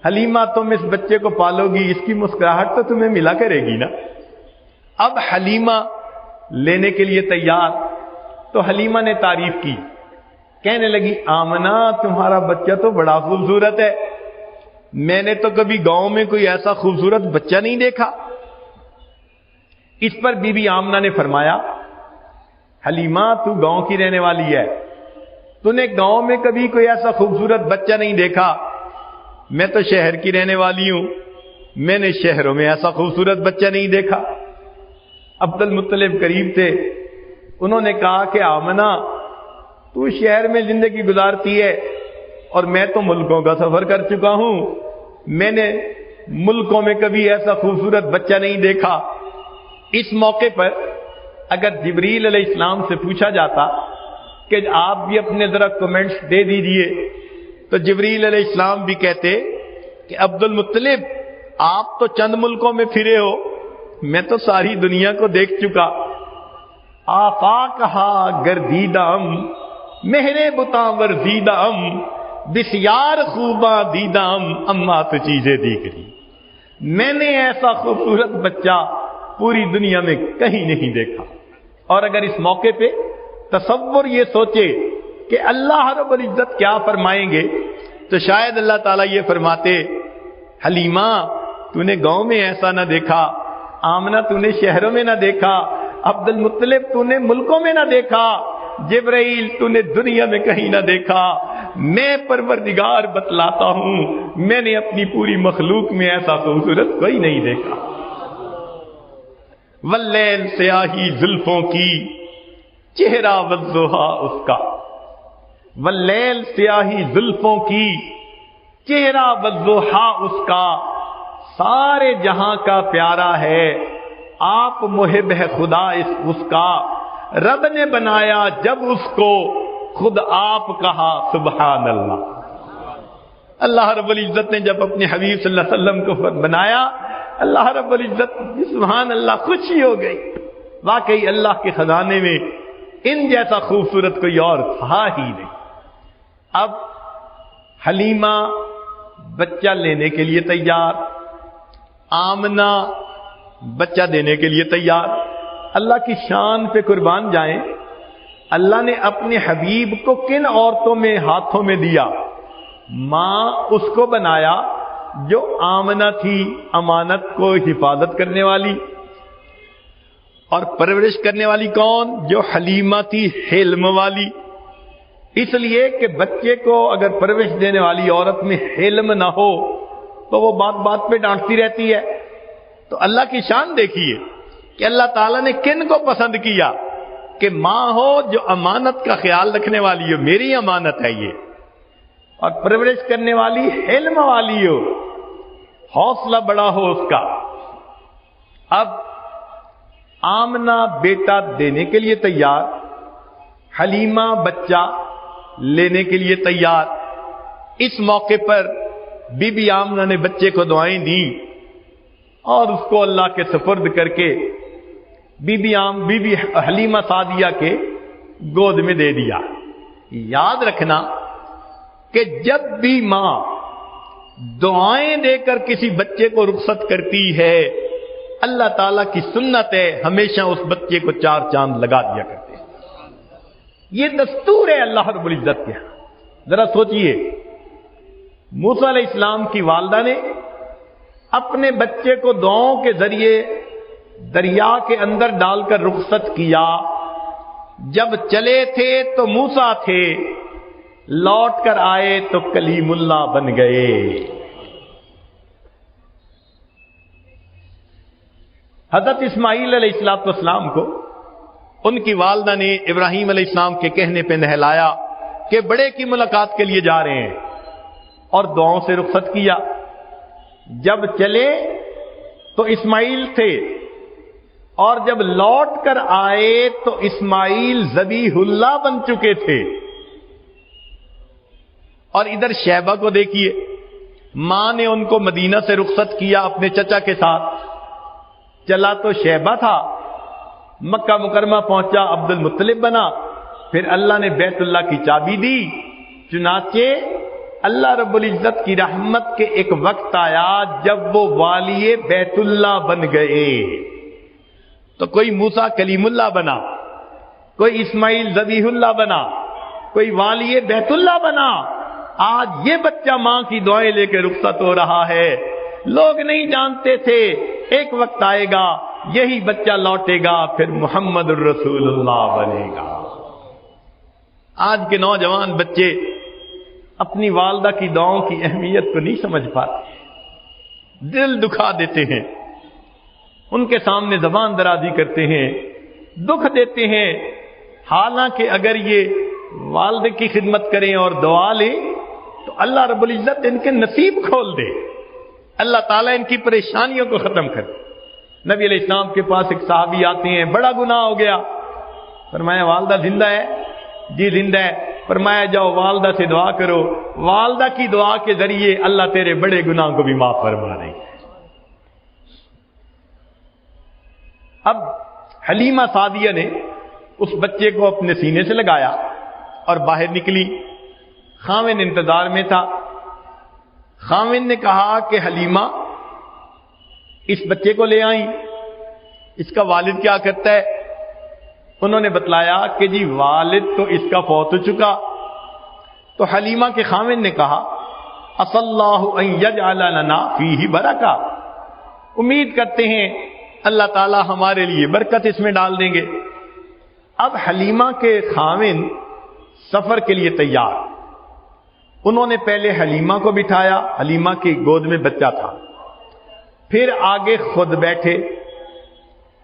حلیمہ تم اس بچے کو پالو گی، اس کی مسکراہٹ تو تمہیں ملا کرے گی نا. اب حلیمہ لینے کے لیے تیار. تو حلیمہ نے تعریف کی، کہنے لگی آمنہ تمہارا بچہ تو بڑا خوبصورت ہے، میں نے تو کبھی گاؤں میں کوئی ایسا خوبصورت بچہ نہیں دیکھا. اس پر بی بی آمنہ نے فرمایا حلیمہ تو گاؤں کی رہنے والی ہے، تو نے گاؤں میں کبھی کوئی ایسا خوبصورت بچہ نہیں دیکھا، میں تو شہر کی رہنے والی ہوں، میں نے شہروں میں ایسا خوبصورت بچہ نہیں دیکھا۔ عبد المطلب قریب تھے، انہوں نے کہا کہ آمنہ تو شہر میں زندگی گزارتی ہے اور میں تو ملکوں کا سفر کر چکا ہوں، میں نے ملکوں میں کبھی ایسا خوبصورت بچہ نہیں دیکھا۔ اس موقع پر اگر جبریل علیہ السلام سے پوچھا جاتا کہ آپ بھی اپنے ذرا کمنٹس دے دیجئے، تو جبریل علیہ السلام بھی کہتے کہ عبد المطلب آپ تو چند ملکوں میں پھرے ہو، میں تو ساری دنیا کو دیکھ چکا۔ آفاقہا گردیدم مہرے بتاں ورزیدم بسیار خوباں دیدم اما تو چیزیں دیکھ رہی، میں نے ایسا خوبصورت بچہ پوری دنیا میں کہیں نہیں دیکھا۔ اور اگر اس موقع پہ تصور یہ سوچے کہ اللہ رب العزت کیا فرمائیں گے، تو شاید اللہ تعالیٰ یہ فرماتے حلیمہ تو نے گاؤں میں ایسا نہ دیکھا، آمنہ تو نے شہروں میں نہ دیکھا، عبد المطلب تو نے ملکوں میں نہ دیکھا، جبرائیل تو نے دنیا میں کہیں نہ دیکھا، میں پروردگار بتلاتا ہوں میں نے اپنی پوری مخلوق میں ایسا خوبصورت کوئی نہیں دیکھا۔ واللیل سیاہی زلفوں کی چہرہ والضحا اس کا، واللیل سیاہی زلفوں کی چہرہ والضحا اس کا، سارے جہاں کا پیارا ہے، آپ محب ہے خدا اس کا، رب نے بنایا جب اس کو خود آپ کہا سبحان اللہ۔ اللہ رب العزت نے جب اپنے حبیب صلی اللہ علیہ وسلم کو بنایا، اللہ رب العزت سبحان اللہ خوشی ہو گئی، واقعی اللہ کے خزانے میں ان جیسا خوبصورت کوئی اور تھا ہی نہیں۔ اب حلیمہ بچہ لینے کے لیے تیار، آمنہ بچہ دینے کے لیے تیار۔ اللہ کی شان پہ قربان جائیں، اللہ نے اپنے حبیب کو کن عورتوں میں ہاتھوں میں دیا؟ ماں اس کو بنایا جو آمنہ تھی، امانت کو حفاظت کرنے والی، اور پرورش کرنے والی کون؟ جو حلیمہ تھی، حلم والی۔ اس لیے کہ بچے کو اگر پرورش دینے والی عورت میں حلم نہ ہو تو وہ بات بات پہ ڈانٹتی رہتی ہے۔ تو اللہ کی شان دیکھیے کہ اللہ تعالیٰ نے کن کو پسند کیا کہ ماں ہو جو امانت کا خیال رکھنے والی ہو، میری امانت ہے یہ، اور پرورش کرنے والی حلم والی ہو، حوصلہ بڑا ہو اس کا۔ اب آمنہ بیٹا دینے کے لیے تیار، حلیمہ بچہ لینے کے لیے تیار۔ اس موقع پر بی بی آمنہ نے بچے کو دعائیں دیں اور اس کو اللہ کے سپرد کر کے بی بی حلیمہ سعدیہ کے گود میں دے دیا۔ یاد رکھنا کہ جب بھی ماں دعائیں دے کر کسی بچے کو رخصت کرتی ہے، اللہ تعالیٰ کی سنت ہے ہمیشہ اس بچے کو 4 چاند لگا دیا کرتے ہیں۔ یہ دستور ہے اللہ رب العزت کے۔ ذرا سوچئے، موسیٰ علیہ السلام کی والدہ نے اپنے بچے کو دعاؤں کے ذریعے دریا کے اندر ڈال کر رخصت کیا۔ جب چلے تھے تو موسیٰ تھے، لوٹ کر آئے تو کلیم اللہ بن گئے۔ حضرت اسماعیل علیہ السلام کو ان کی والدہ نے ابراہیم علیہ السلام کے کہنے پہ نہلایا کہ بڑے کی ملاقات کے لیے جا رہے ہیں، اور دعاؤں سے رخصت کیا۔ جب چلے تو اسماعیل تھے، اور جب لوٹ کر آئے تو اسماعیل ذبیح اللہ بن چکے تھے۔ اور ادھر شیبہ کو دیکھیے، ماں نے ان کو مدینہ سے رخصت کیا اپنے چچا کے ساتھ، چلا تو شیبہ تھا، مکہ مکرمہ پہنچا عبد المطلب بنا، پھر اللہ نے بیت اللہ کی چابی دی۔ چنانچہ اللہ رب العزت کی رحمت کے ایک وقت آیا جب وہ والی بیت اللہ بن گئے، تو کوئی موسیٰ کلیم اللہ بنا، کوئی اسماعیل ذبیح اللہ بنا، کوئی والی بیت اللہ بنا۔ آج یہ بچہ ماں کی دعائیں لے کے رخصت ہو رہا ہے۔ لوگ نہیں جانتے تھے ایک وقت آئے گا یہی بچہ لوٹے گا پھر محمد الرسول اللہ بنے گا۔ آج کے نوجوان بچے اپنی والدہ کی دعاؤں کی اہمیت کو نہیں سمجھ پاتے، دل دکھا دیتے ہیں، ان کے سامنے زبان درازی کرتے ہیں، دکھ دیتے ہیں، حالانکہ اگر یہ والد کی خدمت کریں اور دعا لیں تو اللہ رب العزت ان کے نصیب کھول دے، اللہ تعالیٰ ان کی پریشانیوں کو ختم کر۔ نبی علیہ السلام کے پاس ایک صحابی آتے ہیں، بڑا گناہ ہو گیا، فرمایا والدہ زندہ ہے؟ جی زندہ ہے۔ فرمایا جاؤ والدہ سے دعا کرو، والدہ کی دعا کے ذریعے اللہ تیرے بڑے گناہ کو بھی معاف فرما دے گا۔ اب حلیمہ سعدیہ نے اس بچے کو اپنے سینے سے لگایا اور باہر نکلی، خاوند انتظار میں تھا۔ خاوند نے کہا کہ حلیمہ اس بچے کو لے آئیں، اس کا والد کیا کرتا ہے؟ انہوں نے بتلایا کہ جی والد تو اس کا فوت ہو چکا۔ تو حلیمہ کے خاوند نے کہا عسى اللہ ان یجعل لنا فیہ برکہ، امید کرتے ہیں اللہ تعالی ہمارے لیے برکت اس میں ڈال دیں گے۔ اب حلیمہ کے خاوند سفر کے لیے تیار، انہوں نے پہلے حلیمہ کو بٹھایا، حلیمہ کی گود میں بچہ تھا، پھر آگے خود بیٹھے،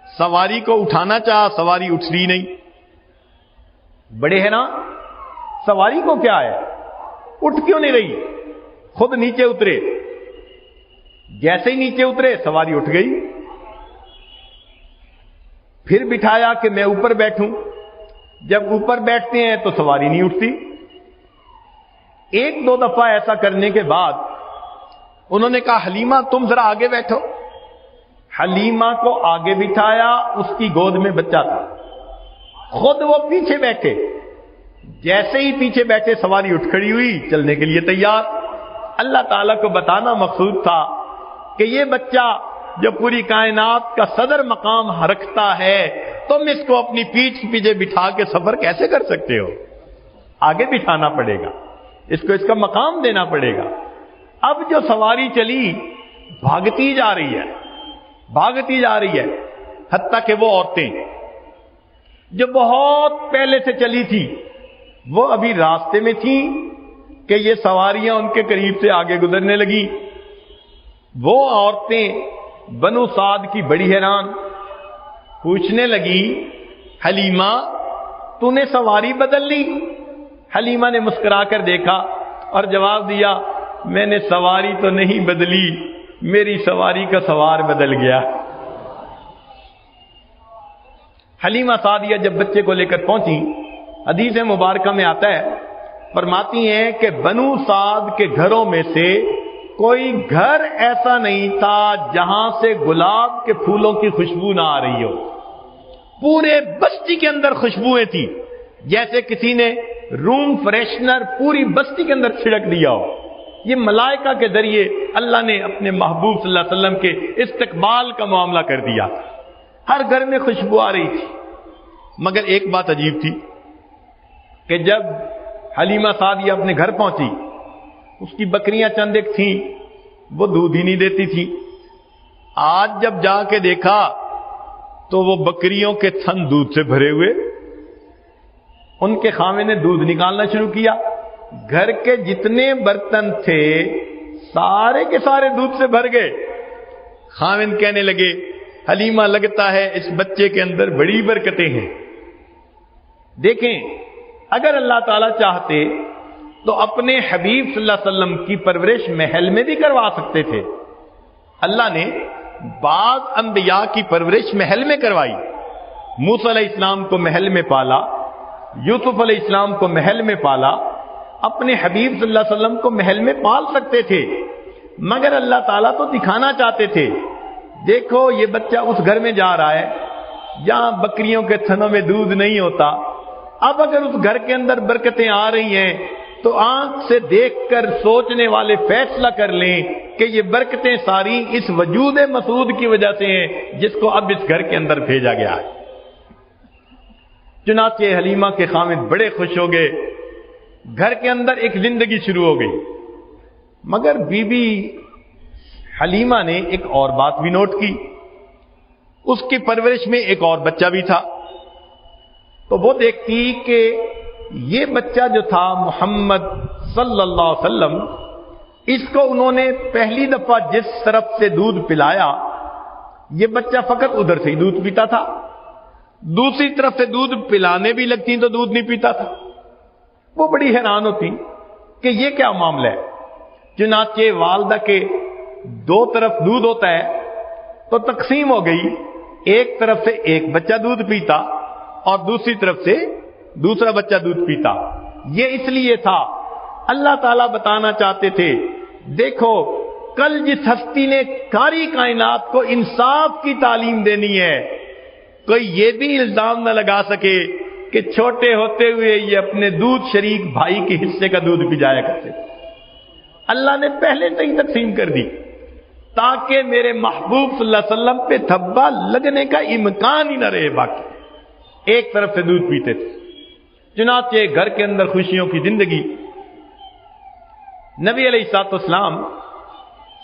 سواری کو اٹھانا چاہا، سواری اٹھ رہی نہیں، بڑے ہیں نا، سواری کو کیا ہے، اٹھ کیوں نہیں رہی؟ خود نیچے اترے، جیسے ہی نیچے اترے سواری اٹھ گئی، پھر بٹھایا کہ میں اوپر بیٹھوں، جب اوپر بیٹھتے ہیں تو سواری نہیں اٹھتی۔ ایک دو دفعہ ایسا کرنے کے بعد انہوں نے کہا حلیمہ تم ذرا آگے بیٹھو، حلیمہ کو آگے بٹھایا، اس کی گود میں بچہ تھا، خود وہ پیچھے بیٹھے، جیسے ہی پیچھے بیٹھے سواری اٹھ کھڑی ہوئی، چلنے کے لیے تیار۔ اللہ تعالیٰ کو بتانا مقصود تھا کہ یہ بچہ جو پوری کائنات کا صدر مقام رکھتا ہے، تم اس کو اپنی پیٹھ پیچھے بٹھا کے سفر کیسے کر سکتے ہو؟ آگے بٹھانا پڑے گا، اس کو اس کا مقام دینا پڑے گا۔ اب جو سواری چلی بھاگتی جا رہی ہے، بھاگتی جا رہی ہے، حتیٰ کہ وہ عورتیں جو بہت پہلے سے چلی تھی وہ ابھی راستے میں تھیں کہ یہ سواریاں ان کے قریب سے آگے گزرنے لگی۔ وہ عورتیں بنو سعد کی بڑی حیران، پوچھنے لگی حلیمہ تو نے سواری بدل لی؟ حلیمہ نے مسکرا کر دیکھا اور جواب دیا میں نے سواری تو نہیں بدلی، میری سواری کا سوار بدل گیا۔ حلیمہ سعدیہ جب بچے کو لے کر پہنچی، حدیث مبارکہ میں آتا ہے، فرماتی ہیں کہ بنو سعد کے گھروں میں سے کوئی گھر ایسا نہیں تھا جہاں سے گلاب کے پھولوں کی خوشبو نہ آ رہی ہو، پورے بستی کے اندر خوشبوئیں تھیں، جیسے کسی نے روم فریشنر پوری بستی کے اندر چھڑک دیا ہو۔ یہ ملائکہ کے ذریعے اللہ نے اپنے محبوب صلی اللہ علیہ وسلم کے استقبال کا معاملہ کر دیا، ہر گھر میں خوشبو آ رہی تھی۔ مگر ایک بات عجیب تھی کہ جب حلیمہ سعدیہ اپنے گھر پہنچی، اس کی بکریاں چند ایک تھیں، وہ دودھ ہی نہیں دیتی تھی۔ آج جب جا کے دیکھا تو وہ بکریوں کے تھن دودھ سے بھرے ہوئے، ان کے خاوند نے دودھ نکالنا شروع کیا، گھر کے جتنے برتن تھے سارے کے سارے دودھ سے بھر گئے۔ خاوند کہنے لگے حلیمہ لگتا ہے اس بچے کے اندر بڑی برکتیں ہیں۔ دیکھیں اگر اللہ تعالیٰ چاہتے تو اپنے حبیب صلی اللہ علیہ وسلم کی پرورش محل میں بھی کروا سکتے تھے۔ اللہ نے بعض انبیاء کی پرورش محل میں کروائی، موسیٰ علیہ السلام کو محل میں پالا، یوسف علیہ السلام کو محل میں پالا، اپنے حبیب صلی اللہ علیہ وسلم کو محل میں پال سکتے تھے، مگر اللہ تعالیٰ تو دکھانا چاہتے تھے دیکھو یہ بچہ اس گھر میں جا رہا ہے جہاں بکریوں کے تھنوں میں دودھ نہیں ہوتا، اب اگر اس گھر کے اندر برکتیں آ رہی ہیں تو آنکھ سے دیکھ کر سوچنے والے فیصلہ کر لیں کہ یہ برکتیں ساری اس وجود مسعود کی وجہ سے ہیں جس کو اب اس گھر کے اندر بھیجا گیا ہے۔ چنانچہ حلیمہ کے خاوند بڑے خوش ہو گئے، گھر کے اندر ایک زندگی شروع ہو گئی۔ مگر بی بی حلیمہ نے ایک اور بات بھی نوٹ کی اس کی پرورش میں ایک اور بچہ بھی تھا. تو وہ دیکھتی کہ یہ بچہ جو تھا محمد صلی اللہ علیہ وسلم، اس کو انہوں نے پہلی دفعہ جس طرف سے دودھ پلایا، یہ بچہ فقط ادھر سے ہی دودھ پیتا تھا، دوسری طرف سے دودھ پلانے بھی لگتی تو دودھ نہیں پیتا تھا. وہ بڑی حیران ہوتی کہ یہ کیا معاملہ ہے. چنانچہ والدہ کے دو طرف دودھ ہوتا ہے تو تقسیم ہو گئی، ایک طرف سے ایک بچہ دودھ پیتا اور دوسری طرف سے دوسرا بچہ دودھ پیتا. یہ اس لیے تھا، اللہ تعالیٰ بتانا چاہتے تھے دیکھو کل جس ہستی نے ساری کائنات کو انصاف کی تعلیم دینی ہے، کوئی یہ بھی الزام نہ لگا سکے کہ چھوٹے ہوتے ہوئے یہ اپنے دودھ شریک بھائی کے حصے کا دودھ پی جایا کرتے. اللہ نے پہلے سے ہی تقسیم کر دی تاکہ میرے محبوب صلی اللہ علیہ وسلم پہ دھبا لگنے کا امکان ہی نہ رہے. باقی ایک طرف سے دودھ پیتے تھے. چنانچہ گھر کے اندر خوشیوں کی زندگی. نبی علیہ الصلوۃ والسلام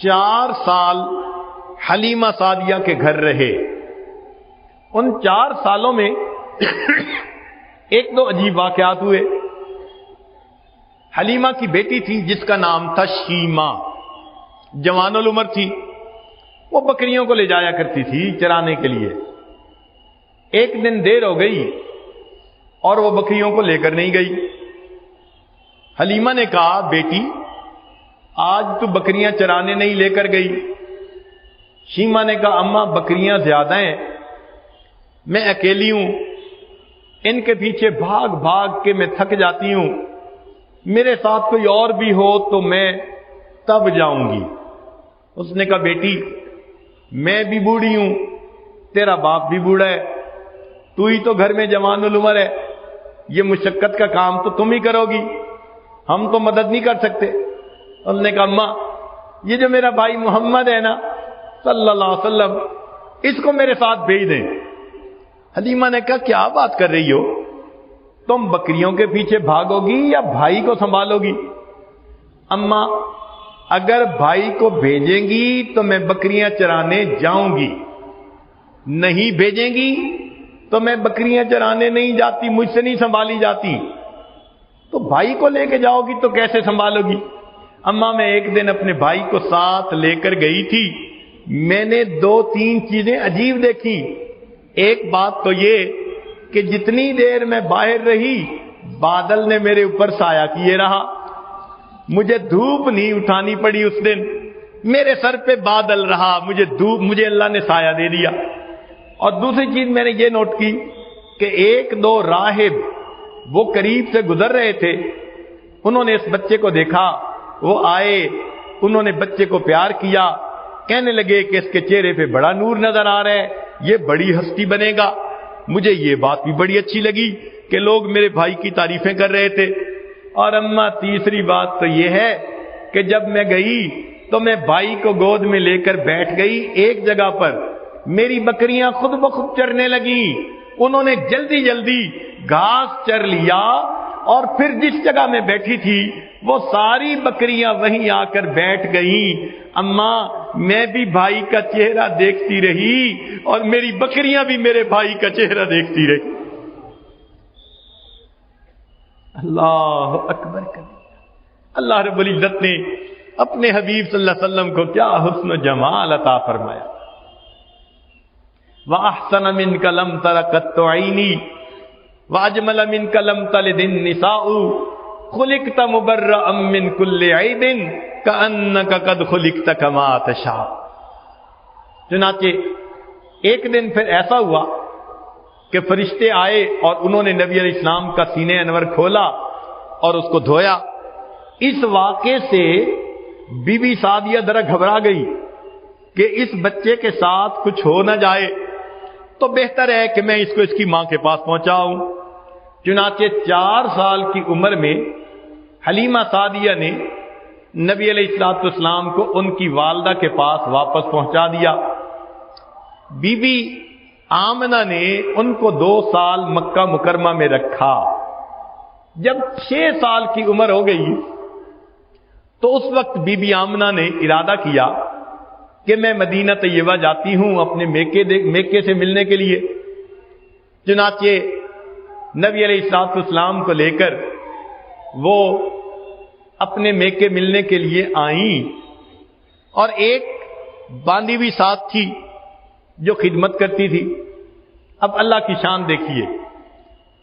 4 سال حلیمہ سعدیہ کے گھر رہے. ان 4 سالوں میں ایک دو عجیب واقعات ہوئے. حلیمہ کی بیٹی تھی جس کا نام تھا شیمہ، جوان العمر تھی. وہ بکریوں کو لے جایا کرتی تھی چرانے کے لیے. ایک دن دیر ہو گئی اور وہ بکریوں کو لے کر نہیں گئی. حلیمہ نے کہا بیٹی آج تو بکریاں چرانے نہیں لے کر گئی. شیمہ نے کہا اماں بکریاں زیادہ ہیں، میں اکیلی ہوں، ان کے پیچھے بھاگ بھاگ کے میں تھک جاتی ہوں، میرے ساتھ کوئی اور بھی ہو تو میں تب جاؤں گی. اس نے کہا بیٹی میں بھی بوڑھی ہوں، تیرا باپ بھی بوڑھا ہے، تو ہی تو گھر میں جوان العمر ہے، یہ مشقت کا کام تو تم ہی کرو گی، ہم تو مدد نہیں کر سکتے. انہوں نے کہا اماں یہ جو میرا بھائی محمد ہے نا صلی اللہ علیہ وسلم، اس کو میرے ساتھ بھیج دیں. حلیمہ نے کہا کیا بات کر رہی ہو، تم بکریوں کے پیچھے بھاگو گی یا بھائی کو سنبھالو گی؟ اماں اگر بھائی کو بھیجیں گی تو میں بکریاں چرانے جاؤں گی، نہیں بھیجیں گی تو میں بکریاں چرانے نہیں جاتی، مجھ سے نہیں سنبھالی جاتی. تو بھائی کو لے کے جاؤ گی تو کیسے سنبھالو گی؟ اماں میں ایک دن اپنے بھائی کو ساتھ لے کر گئی تھی، میں نے 2-3 چیزیں عجیب دیکھی. ایک بات تو یہ کہ جتنی دیر میں باہر رہی بادل نے میرے اوپر سایہ کیے رہا، مجھے دھوپ نہیں اٹھانی پڑی. اس دن میرے سر پہ بادل رہا، مجھے اللہ نے سایہ دے دیا. اور دوسری چیز میں نے یہ نوٹ کی کہ 1-2 راہب وہ قریب سے گزر رہے تھے، انہوں نے اس بچے کو دیکھا، وہ آئے، انہوں نے بچے کو پیار کیا، کہنے لگے کہ اس کے چہرے پہ بڑا نور نظر آ رہا ہے، یہ بڑی ہستی بنے گا. مجھے یہ بات بھی بڑی اچھی لگی کہ لوگ میرے بھائی کی تعریفیں کر رہے تھے. اور اماں تیسری بات تو یہ ہے کہ جب میں گئی تو میں بھائی کو گود میں لے کر بیٹھ گئی ایک جگہ پر، میری بکریاں خود بخود چرنے لگی. انہوں نے جلدی جلدی گھاس چر لیا اور پھر جس جگہ میں بیٹھی تھی وہ ساری بکریاں وہیں آ کر بیٹھ گئیں. اماں میں بھی بھائی کا چہرہ دیکھتی رہی اور میری بکریاں بھی میرے بھائی کا چہرہ دیکھتی رہی. اللہ اکبر کبیرہ. اللہ رب العزت نے اپنے حبیب صلی اللہ علیہ وسلم کو کیا حسن و جمال عطا فرمایا. وَأَحْسَنَ مِنْكَ لَمْ تَرَ قَطُّ عَيْنِي وَأَجْمَلَ مِنْكَ لَمْ تَلِدِ النِّسَاءُ خُلِقْتَ مُبَرَّأً مِنْ كُلِّ عَيْبٍ كَأَنَّكَ قَدْ خُلِقْتَ كَمَا تَشَاءُ. چنانچہ ایک دن پھر ایسا ہوا کہ فرشتے آئے اور انہوں نے نبی علیہ السلام کا سینہ انور کھولا اور اس کو دھویا. اس واقعے سے بی بی سعدیہ ذرا گھبرا گئی کہ اس بچے کے ساتھ کچھ ہو نہ جائے، تو بہتر ہے کہ میں اس کو اس کی ماں کے پاس پہنچاؤں. چنانچہ 4 سال کی عمر میں حلیمہ سعدیہ نے نبی علیہ الصلوۃ والسلام کو ان کی والدہ کے پاس واپس پہنچا دیا. بی بی آمنہ نے ان کو 2 سال مکہ مکرمہ میں رکھا. جب 6 سال کی عمر ہو گئی تو اس وقت بی بی آمنہ نے ارادہ کیا کہ میں مدینہ طیبہ جاتی ہوں اپنے میکے سے ملنے کے لیے۔ چنانچہ نبی علیہ الصلوۃ والسلام کو لے کر وہ اپنے میکے ملنے کے لیے آئیں، اور ایک باندھی بھی ساتھ تھی جو خدمت کرتی تھی۔ اب اللہ کی شان دیکھیے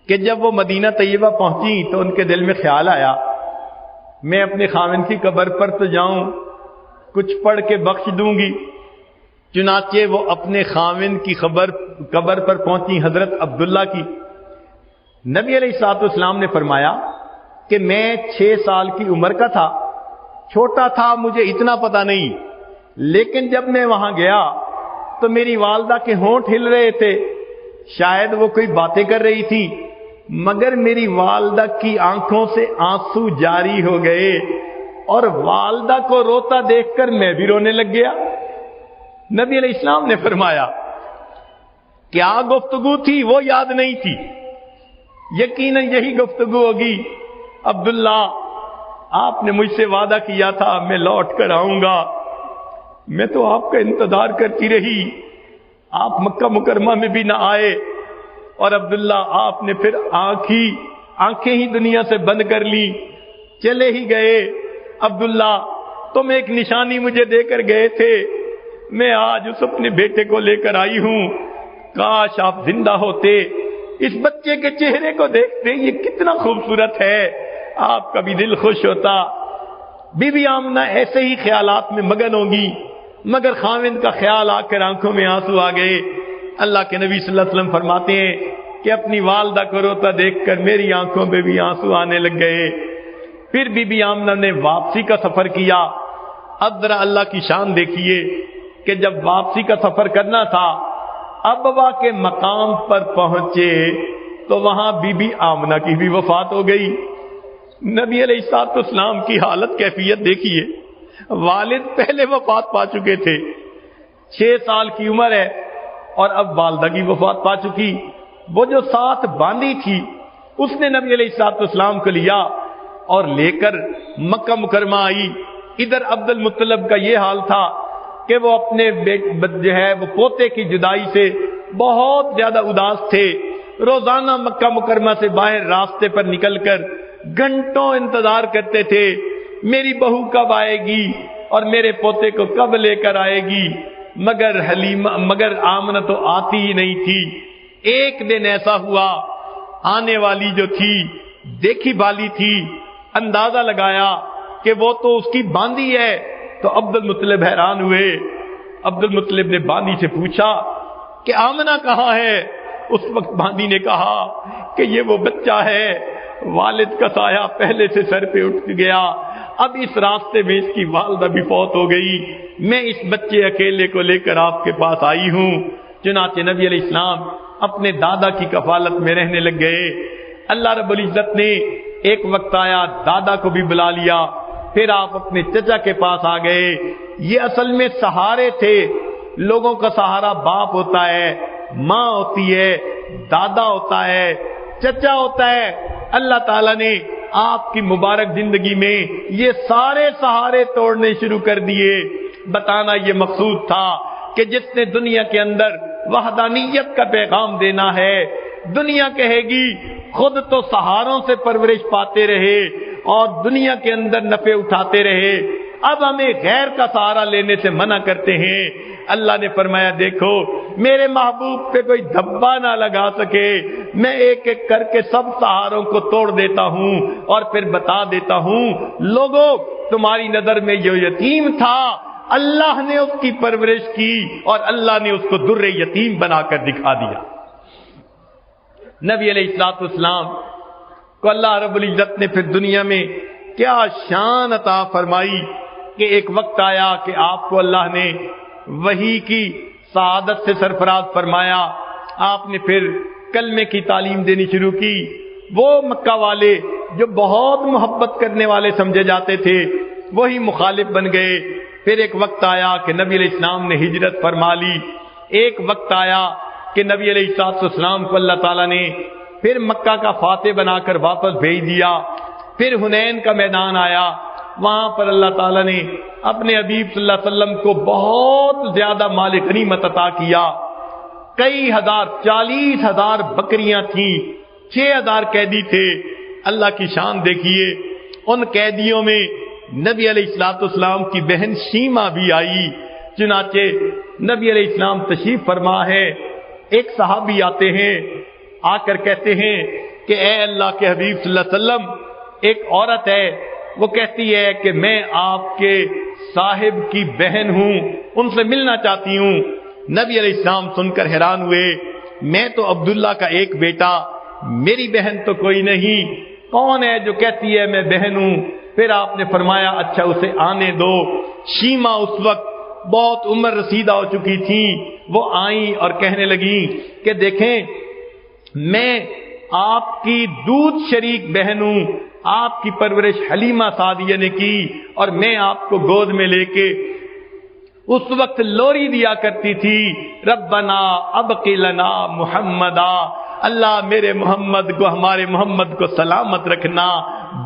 کہ جب وہ مدینہ طیبہ پہنچی تو ان کے دل میں خیال آیا میں اپنے خاوند کی قبر پر تو جاؤں، کچھ پڑھ کے بخش دوں گی۔ چنانچہ وہ اپنے خاوند کی قبر پر پہنچی، حضرت عبداللہ کی۔ نبی علیہ الصلوۃ والسلام نے فرمایا کہ میں 6 سال کی عمر کا تھا، چھوٹا تھا، مجھے اتنا پتہ نہیں، لیکن جب میں وہاں گیا تو میری والدہ کے ہونٹ ہل رہے تھے، شاید وہ کوئی باتیں کر رہی تھی، مگر میری والدہ کی آنکھوں سے آنسو جاری ہو گئے، اور والدہ کو روتا دیکھ کر میں بھی رونے لگ گیا۔ نبی علیہ السلام نے فرمایا کیا گفتگو تھی وہ یاد نہیں تھی، یقیناً یہی گفتگو ہوگی، عبداللہ آپ نے مجھ سے وعدہ کیا تھا میں لوٹ کر آؤں گا، میں تو آپ کا انتظار کرتی رہی، آپ مکہ مکرمہ میں بھی نہ آئے، اور عبداللہ آپ نے پھر آنکھیں ہی دنیا سے بند کر لی، چلے ہی گئے۔ عبداللہ تم ایک نشانی مجھے دے کر گئے تھے، میں آج اس اپنے بیٹے کو لے کر آئی ہوں، کاش آپ زندہ ہوتے، اس بچے کے چہرے کو دیکھتے یہ کتنا خوبصورت ہے، آپ کا بھی دل خوش ہوتا۔ بی بی آمنہ ایسے ہی خیالات میں مگن ہوگی، مگر خاوند کا خیال آ کر آنکھوں میں آنسو آ گئے۔ اللہ کے نبی صلی اللہ علیہ وسلم فرماتے ہیں کہ اپنی والدہ کو روتا دیکھ کر میری آنکھوں میں بھی آنسو آنے لگ گئے۔ پھر بی بی آمنہ نے واپسی کا سفر کیا۔ اب ذرا اللہ کی شان دیکھیے کہ جب واپسی کا سفر کرنا تھا، ابوا کے مقام پر پہنچے تو وہاں بی بی آمنہ کی بھی وفات ہو گئی۔ نبی علیہ الصلوۃ والسلام کی حالت کیفیت دیکھیے، والد پہلے وفات پا چکے تھے، 6 سال کی عمر ہے، اور اب والدہ کی وفات پا چکی۔ وہ جو ساتھ باندھی تھی اس نے نبی علیہ الصلوۃ والسلام کو لیا اور لے کر مکہ مکرمہ آئی۔ ادھر عبد المطلب کا یہ حال تھا کہ وہ اپنے وہ پوتے کی جدائی سے بہت زیادہ اداس تھے، روزانہ مکہ مکرمہ سے باہر راستے پر نکل کر گھنٹوں انتظار کرتے تھے میری بہو کب آئے گی اور میرے پوتے کو کب لے کر آئے گی، مگر آمنہ تو آتی ہی نہیں تھی۔ ایک دن ایسا ہوا، آنے والی جو تھی دیکھی بالی تھی، اندازہ لگایا کہ وہ تو اس کی باندھی ہے، تو عبد المطلب حیران ہوئے۔ عبد المطلب نے باندھی سے پوچھا کہ آمنہ کہاں ہے؟ اس وقت باندھی نے کہا کہ یہ وہ بچہ ہے، والد کا سایہ پہلے سے سر پہ اٹھ گیا، اب اس راستے میں اس کی والدہ بھی فوت ہو گئی، میں اس بچے اکیلے کو لے کر آپ کے پاس آئی ہوں۔ چنانچہ نبی علیہ السلام اپنے دادا کی کفالت میں رہنے لگ گئے۔ اللہ رب العزت نے ایک وقت آیا دادا کو بھی بلا لیا، پھر آپ اپنے چچا کے پاس آ گئے۔ یہ اصل میں سہارے تھے، لوگوں کا سہارا باپ ہوتا ہے، ماں ہوتی ہے، دادا ہوتا ہے، چچا ہوتا ہے۔ اللہ تعالیٰ نے آپ کی مبارک زندگی میں یہ سارے سہارے توڑنے شروع کر دیے۔ بتانا یہ مقصود تھا کہ جس نے دنیا کے اندر وحدانیت کا پیغام دینا ہے، دنیا کہے گی خود تو سہاروں سے پرورش پاتے رہے اور دنیا کے اندر نفع اٹھاتے رہے، اب ہمیں غیر کا سہارا لینے سے منع کرتے ہیں۔ اللہ نے فرمایا دیکھو میرے محبوب پہ کوئی دھبا نہ لگا سکے، میں ایک ایک کر کے سب سہاروں کو توڑ دیتا ہوں اور پھر بتا دیتا ہوں لوگوں تمہاری نظر میں جو یتیم تھا اللہ نے اس کی پرورش کی اور اللہ نے اس کو در یتیم بنا کر دکھا دیا۔ نبی علیہ الصلوۃ والسلام کو اللہ رب العزت نے پھر دنیا میں کیا شان عطا فرمائی کہ ایک وقت آیا کہ آپ کو اللہ نے وحی کی سعادت سے سرفراز فرمایا، آپ نے پھر کلمے کی تعلیم دینی شروع کی۔ وہ مکہ والے جو بہت محبت کرنے والے سمجھے جاتے تھے وہی مخالف بن گئے۔ پھر ایک وقت آیا کہ نبی علیہ السلام نے ہجرت فرما لی، ایک وقت آیا کہ نبی علیہ السلام کو اللہ تعالیٰ نے پھر مکہ کا فاتح بنا کر واپس بھیج دیا۔ پھر حنین کا میدان آیا، وہاں پر اللہ تعالیٰ نے اپنے حبیب صلی اللہ علیہ وسلم کو بہت زیادہ مال غنیمت عطا کیا. کئی ہزار 40,000 بکریاں تھیں, 6,000 قیدی تھے. اللہ کی شان دیکھیے, ان قیدیوں میں نبی علیہ الصلوۃ والسلام کی بہن شیما بھی آئی. چنانچہ نبی علیہ السلام تشریف فرما ہے, ایک صحابی آتے ہیں, آ کر کہتے ہیں کہ اے اللہ کے حبیب صلی اللہ علیہ وسلم, ایک عورت ہے, وہ کہتی ہے کہ میں آپ کے صاحب کی بہن ہوں, ان سے ملنا چاہتی ہوں. نبی علیہ السلام سن کر حیران ہوئے, میں تو عبداللہ کا ایک بیٹا, میری بہن تو کوئی نہیں, کون ہے جو کہتی ہے میں بہن ہوں؟ پھر آپ نے فرمایا اچھا اسے آنے دو. شیما اس وقت بہت عمر رسیدہ ہو چکی تھی, وہ آئیں اور کہنے لگیں کہ دیکھیں میں آپ کی دودھ شریک بہن ہوں, آپ کی پرورش حلیمہ سعدیہ نے کی, اور میں آپ کو گود میں لے کے اس وقت لوری دیا کرتی تھی, ربنا ابقی لنا محمدا, اللہ میرے محمد کو, ہمارے محمد کو سلامت رکھنا,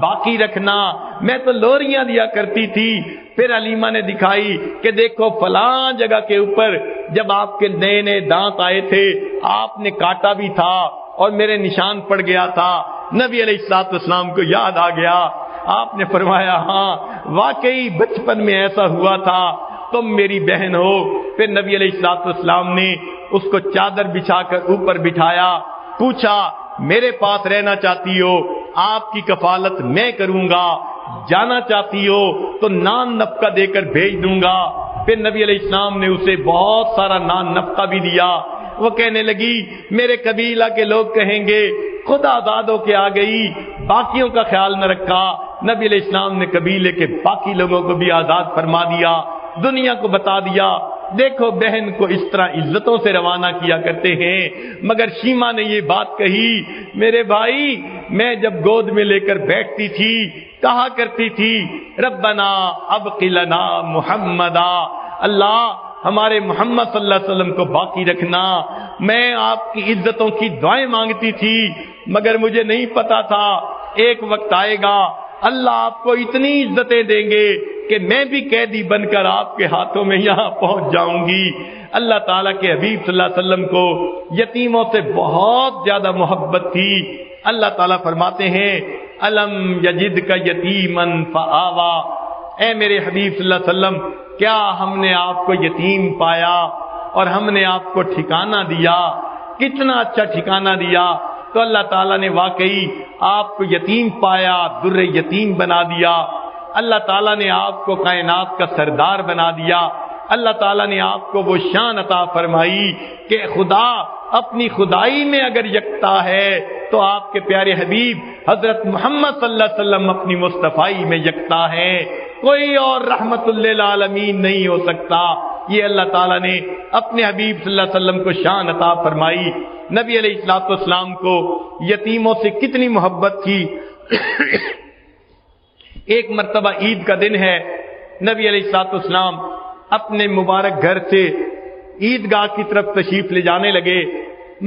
باقی رکھنا. میں تو لوریاں دیا کرتی تھی. پھر حلیمہ نے دکھائی کہ دیکھو فلاں جگہ کے اوپر جب آپ کے نئے نئے دانت آئے تھے آپ نے کاٹا بھی تھا اور میرے نشان پڑ گیا تھا. نبی علیہ الصلوۃ والسلام کو یاد آ گیا. آپ نے فرمایا ہاں واقعی بچپن میں ایسا ہوا تھا, تم میری بہن ہو. پھر نبی علیہ الصلوۃ والسلام نے اس کو چادر بچھا کر اوپر بٹھایا, پوچھا میرے پاس رہنا چاہتی ہو, آپ کی کفالت میں کروں گا, جانا چاہتی ہو تو نان نفقہ دے کر بھیج دوں گا. پھر نبی علیہ السلام نے اسے بہت سارا نان نفقہ بھی دیا. وہ کہنے لگی میرے قبیلہ کے لوگ کہیں گے خدا آزاد ہو کے آ گئی, باقیوں کا خیال نہ رکھا. نبی علیہ السلام نے قبیلے کے باقی لوگوں کو بھی آزاد فرما دیا, دنیا کو بتا دیا دیکھو بہن کو اس طرح عزتوں سے روانہ کیا کرتے ہیں. مگر شیما نے یہ بات کہی, میرے بھائی میں جب گود میں لے کر بیٹھتی تھی کہا کرتی تھی ربنا ابقی لنا محمدا, اللہ ہمارے محمد صلی اللہ علیہ وسلم کو باقی رکھنا. میں آپ کی عزتوں کی دعائیں مانگتی تھی, مگر مجھے نہیں پتا تھا ایک وقت آئے گا اللہ آپ کو اتنی عزتیں دیں گے کہ میں بھی قیدی بن کر آپ کے ہاتھوں میں یہاں پہنچ جاؤں گی. اللہ تعالیٰ کے حبیب صلی اللہ علیہ وسلم کو یتیموں سے بہت زیادہ محبت تھی. اللہ تعالیٰ فرماتے ہیں الم یجدک یتیما فآوا, اے میرے حبیب صلی اللہ علیہ وسلم کیا ہم نے آپ کو یتیم پایا اور ہم نے آپ کو ٹھکانہ دیا, کتنا اچھا ٹھکانہ دیا. تو اللہ تعالیٰ نے واقعی آپ کو یتیم پایا, در یتیم بنا دیا. اللہ تعالیٰ نے آپ کو کائنات کا سردار بنا دیا. اللہ تعالیٰ نے آپ کو وہ شان عطا فرمائی کہ خدا اپنی خدائی میں اگر یکتا ہے تو آپ کے پیارے حبیب حضرت محمد صلی اللہ علیہ وسلم اپنی مصطفائی میں یکتا ہے, کوئی اور رحمت للعالمین نہیں ہو سکتا. یہ اللہ تعالیٰ نے اپنے حبیب صلی اللہ علیہ وسلم کو شان عطا فرمائی. نبی علیہ الصلوۃ والسلام کو یتیموں سے کتنی محبت تھی. ایک مرتبہ عید کا دن ہے, نبی علیہ الصلوۃ والسلام اپنے مبارک گھر سے عیدگاہ کی طرف تشریف لے جانے لگے.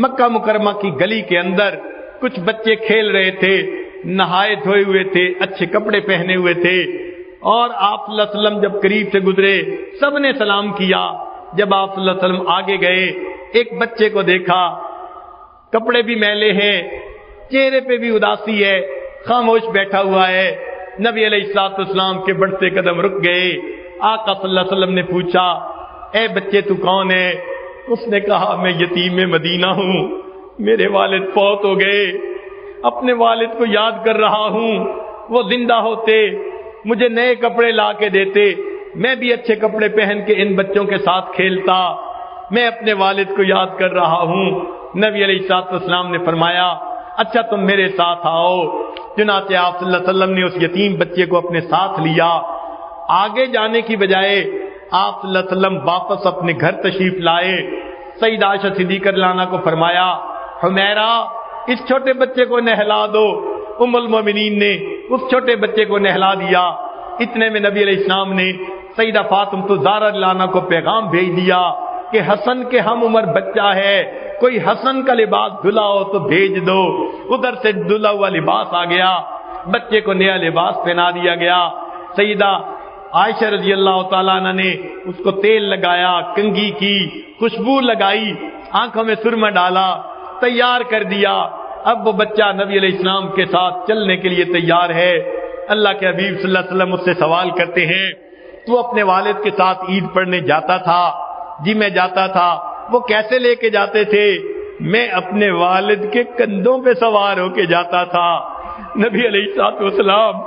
مکہ مکرمہ کی گلی کے اندر کچھ بچے کھیل رہے تھے, نہائے دھوئے ہوئے تھے, اچھے کپڑے پہنے ہوئے تھے, اور آپ صلی اللہ علیہ وسلم جب قریب سے گزرے سب نے سلام کیا. جب آپ صلی اللہ علیہ وسلم آگے گئے ایک بچے کو دیکھا, کپڑے بھی میلے ہیں, چہرے پہ بھی اداسی ہے, خاموش بیٹھا ہوا ہے. نبی علیہ الصلوۃ والسلام کے بڑھتے قدم رک گئے. آقا صلی اللہ علیہ وسلم نے پوچھا اے بچے تو کون ہے؟ اس نے کہا میں یتیم مدینہ ہوں, میرے والد فوت ہو گئے, اپنے والد کو یاد کر رہا ہوں, وہ زندہ ہوتے مجھے نئے کپڑے لا کے دیتے, میں بھی اچھے کپڑے پہن کے ان بچوں کے ساتھ کھیلتا, میں اپنے والد کو یاد کر رہا ہوں. نبی علیہ الصلوۃ والسلام نے فرمایا اچھا تم میرے ساتھ آؤ. چنانچہ آپ صلی اللہ علیہ وسلم نے اس یتیم بچے کو اپنے ساتھ لیا. آگے جانے کی بجائے آپ صلی اللہ علیہ وسلم واپس اپنے گھر تشریف لائے. سیدہ عائشہ صدیقہ رضی اللہ عنہا کو فرمایا حمیرہ اس چھوٹے بچے کو نہلا دو. ام المومنین نے اس چھوٹے بچے کو نہلا دیا. اتنے میں نبی علیہ السلام نے سیدہ فاطمہ الزہرا رضی اللہ عنہا کو پیغام بھیج دیا کہ حسن کے ہم عمر بچہ ہے, کوئی حسن کا لباس دھلا ہو تو بھیج دو. ادھر سے دھلا ہوا لباس آ گیا, بچے کو نیا لباس پہنا دیا گیا. سیدہ عائشہ رضی اللہ تعالیٰ عنہ نے اس کو تیل لگایا، کنگھی کی، خوشبو لگائی، آنکھوں میں سرما ڈالا، تیار کر دیا۔ اب وہ بچہ نبی علیہ السلام کے ساتھ چلنے کے لیے تیار ہے۔ اللہ کے حبیب صلی اللہ علیہ وسلم اس سے سوال کرتے ہیں، تو اپنے والد کے ساتھ عید پڑھنے جاتا تھا؟ جی میں جاتا تھا۔ وہ کیسے لے کے جاتے تھے؟ میں اپنے والد کے کندھوں پہ سوار ہو کے جاتا تھا۔ نبی علیہ السلام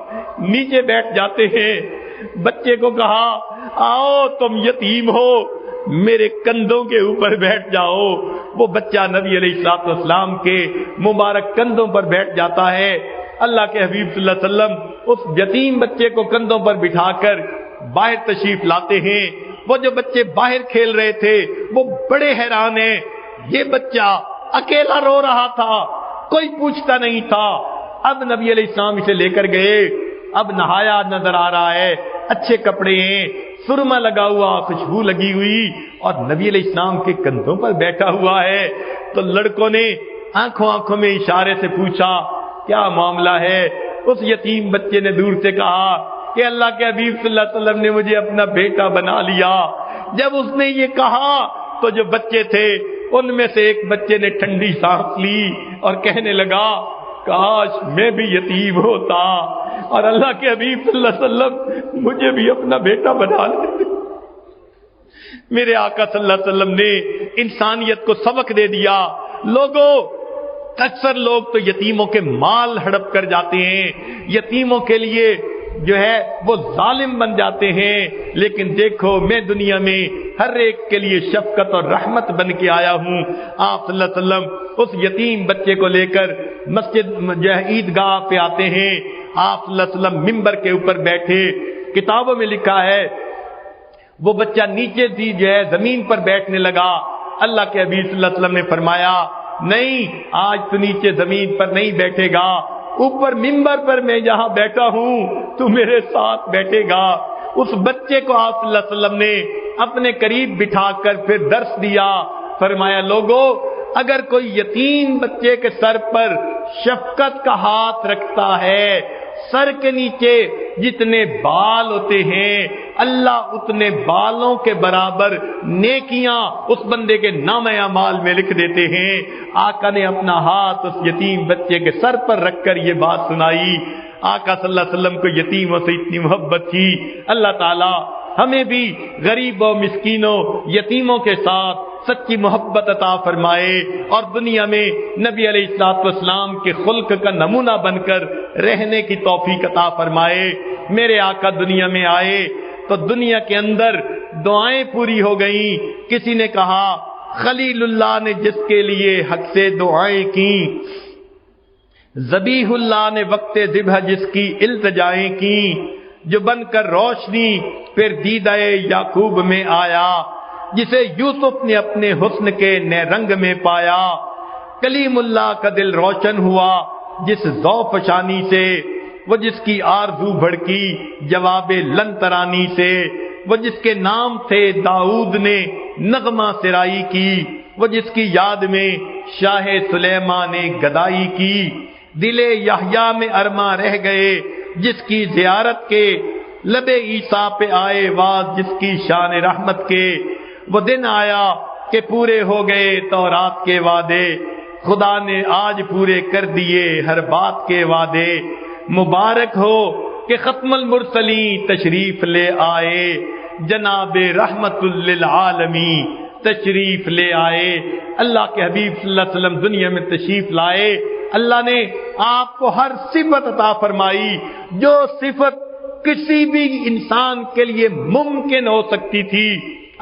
نیچے بیٹھ جاتے ہیں، بچے کو کہا آؤ تم یتیم ہو، میرے کندھوں کے اوپر بیٹھ جاؤ۔ وہ بچہ نبی علیہ السلام کے مبارک کندھوں پر بیٹھ جاتا ہے۔ اللہ کے حبیب صلی اللہ علیہ وسلم اس یتیم بچے کو کندھوں پر بٹھا کر باہر تشریف لاتے ہیں۔ وہ جو بچے باہر کھیل رہے تھے وہ بڑے حیران ہیں، یہ بچہ اکیلا رو رہا تھا، کوئی پوچھتا نہیں تھا۔ اب نبی علیہ السلام اسے لے کر گئے، اب نہایا نظر آ رہا ہے، اچھے کپڑے ہیں، سرما لگا ہوا، خوشبو لگی ہوئی، اور نبی علیہ السلام کے کندھوں پر بیٹھا ہوا ہے۔ تو لڑکوں نے آنکھوں میں اشارے سے پوچھا کیا معاملہ ہے؟ اس یتیم بچے نے دور سے کہا کہ اللہ کے حبیب صلی اللہ علیہ وسلم نے مجھے اپنا بیٹا بنا لیا۔ جب اس نے یہ کہا تو جو بچے تھے ان میں سے ایک بچے نے ٹھنڈی سانس لی اور کہنے لگا کاش میں بھی یتیم ہوتا اور اللہ کے حبیب صلی اللہ علیہ وسلم مجھے بھی اپنا بیٹا بنا لیتے۔ میرے آقا صلی اللہ علیہ وسلم نے انسانیت کو سبق دے دیا۔ لوگوں، اکثر لوگ تو یتیموں کے مال ہڑپ کر جاتے ہیں، یتیموں کے لیے جو ہے وہ ظالم بن جاتے ہیں، لیکن دیکھو میں دنیا میں ہر ایک کے لیے شفقت اور رحمت بن کے آیا ہوں۔ آپ صلی اللہ علیہ وسلم اس یتیم بچے کو لے کر مسجد جو ہے عیدگاہ پہ آتے ہیں۔ آپ صلی اللہ علیہ وسلم ممبر کے اوپر بیٹھے، کتابوں میں لکھا ہے وہ بچہ نیچے تھی جو ہے زمین پر بیٹھنے لگا۔ اللہ کے حبیب صلی اللہ علیہ وسلم نے فرمایا نہیں، آج تو نیچے زمین پر نہیں بیٹھے گا، اوپر ممبر پر میں جہاں بیٹھا ہوں تو میرے ساتھ بیٹھے گا۔ اس بچے کو آپ صلی اللہ علیہ وسلم نے اپنے قریب بٹھا کر پھر درس دیا، فرمایا لوگوں اگر کوئی یتیم بچے کے سر پر شفقت کا ہاتھ رکھتا ہے، سر کے نیچے جتنے بال ہوتے ہیں اللہ اتنے بالوں کے برابر نیکیاں اس بندے کے نام اعمال میں لکھ دیتے ہیں۔ آقا نے اپنا ہاتھ اس یتیم بچے کے سر پر رکھ کر یہ بات سنائی۔ آقا صلی اللہ علیہ وسلم کو یتیموں سے اتنی محبت تھی۔ اللہ تعالی ہمیں بھی غریبوں، مسکینوں، یتیموں کے ساتھ سچی محبت عطا فرمائے اور دنیا میں نبی علیہ الصلوۃ والسلام کے خلق کا نمونہ بن کر رہنے کی توفیق عطا فرمائے۔ میرے آقا دنیا میں آئے تو دنیا کے اندر دعائیں پوری ہو گئیں۔ کسی نے کہا خلیل اللہ نے جس کے لیے حق سے دعائیں کی، ذبیح اللہ نے وقت ذبح جس کی التجائیں کی، جو بن کر روشنی پھر دیدہ یعقوب میں آیا، جسے یوسف نے اپنے حسن کے نئے رنگ میں پایا، کلیم اللہ کا دل روشن ہوا جس ذوق فشانی سے، وہ جس کی آرزو بھڑکی جواب لن ترانی سے، وہ جس کے نام تھے داؤد نے نغمہ سرائی کی، وہ جس کی یاد میں شاہ سلیمان نے گدائی کی، دل یحییٰ میں ارماں رہ گئے جس کی زیارت کے، لب عیسیٰ پہ آئے واز جس کی شان رحمت کے، وہ دن آیا کہ پورے ہو گئے تورات کے وعدے، خدا نے آج پورے کر دیے ہر بات کے وعدے، مبارک ہو کہ ختم المرسلین تشریف لے آئے، جناب رحمت للعالمین تشریف لے آئے۔ اللہ کے حبیب صلی اللہ علیہ وسلم دنیا میں تشریف لائے، اللہ نے آپ کو ہر صفت عطا فرمائی جو صفت کسی بھی انسان کے لیے ممکن ہو سکتی تھی،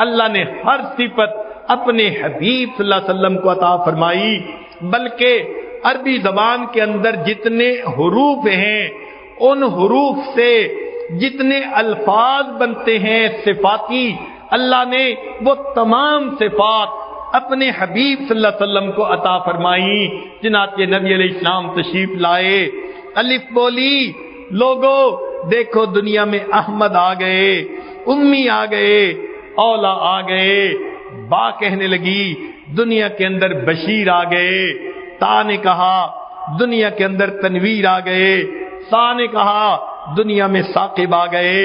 اللہ نے ہر صفت اپنے حبیب صلی اللہ علیہ وسلم کو عطا فرمائی۔ بلکہ عربی زبان کے اندر جتنے حروف ہیں ان حروف سے جتنے الفاظ بنتے ہیں صفاتی، اللہ نے وہ تمام صفات اپنے حبیب صلی اللہ علیہ وسلم کو عطا فرمائی۔ چنانچہ نبی علیہ السلام تشریف لائے، الف بولی، لوگوں دیکھو دنیا میں احمد آ گئے، امی آ گئے، اولا آ گئے، با کہنے لگی، دنیا کے اندر بشیر آ گئے، تا نے کہا دنیا کے اندر تنویر آ گئے، سا نے کہا دنیا میں ثاقب آ گئے.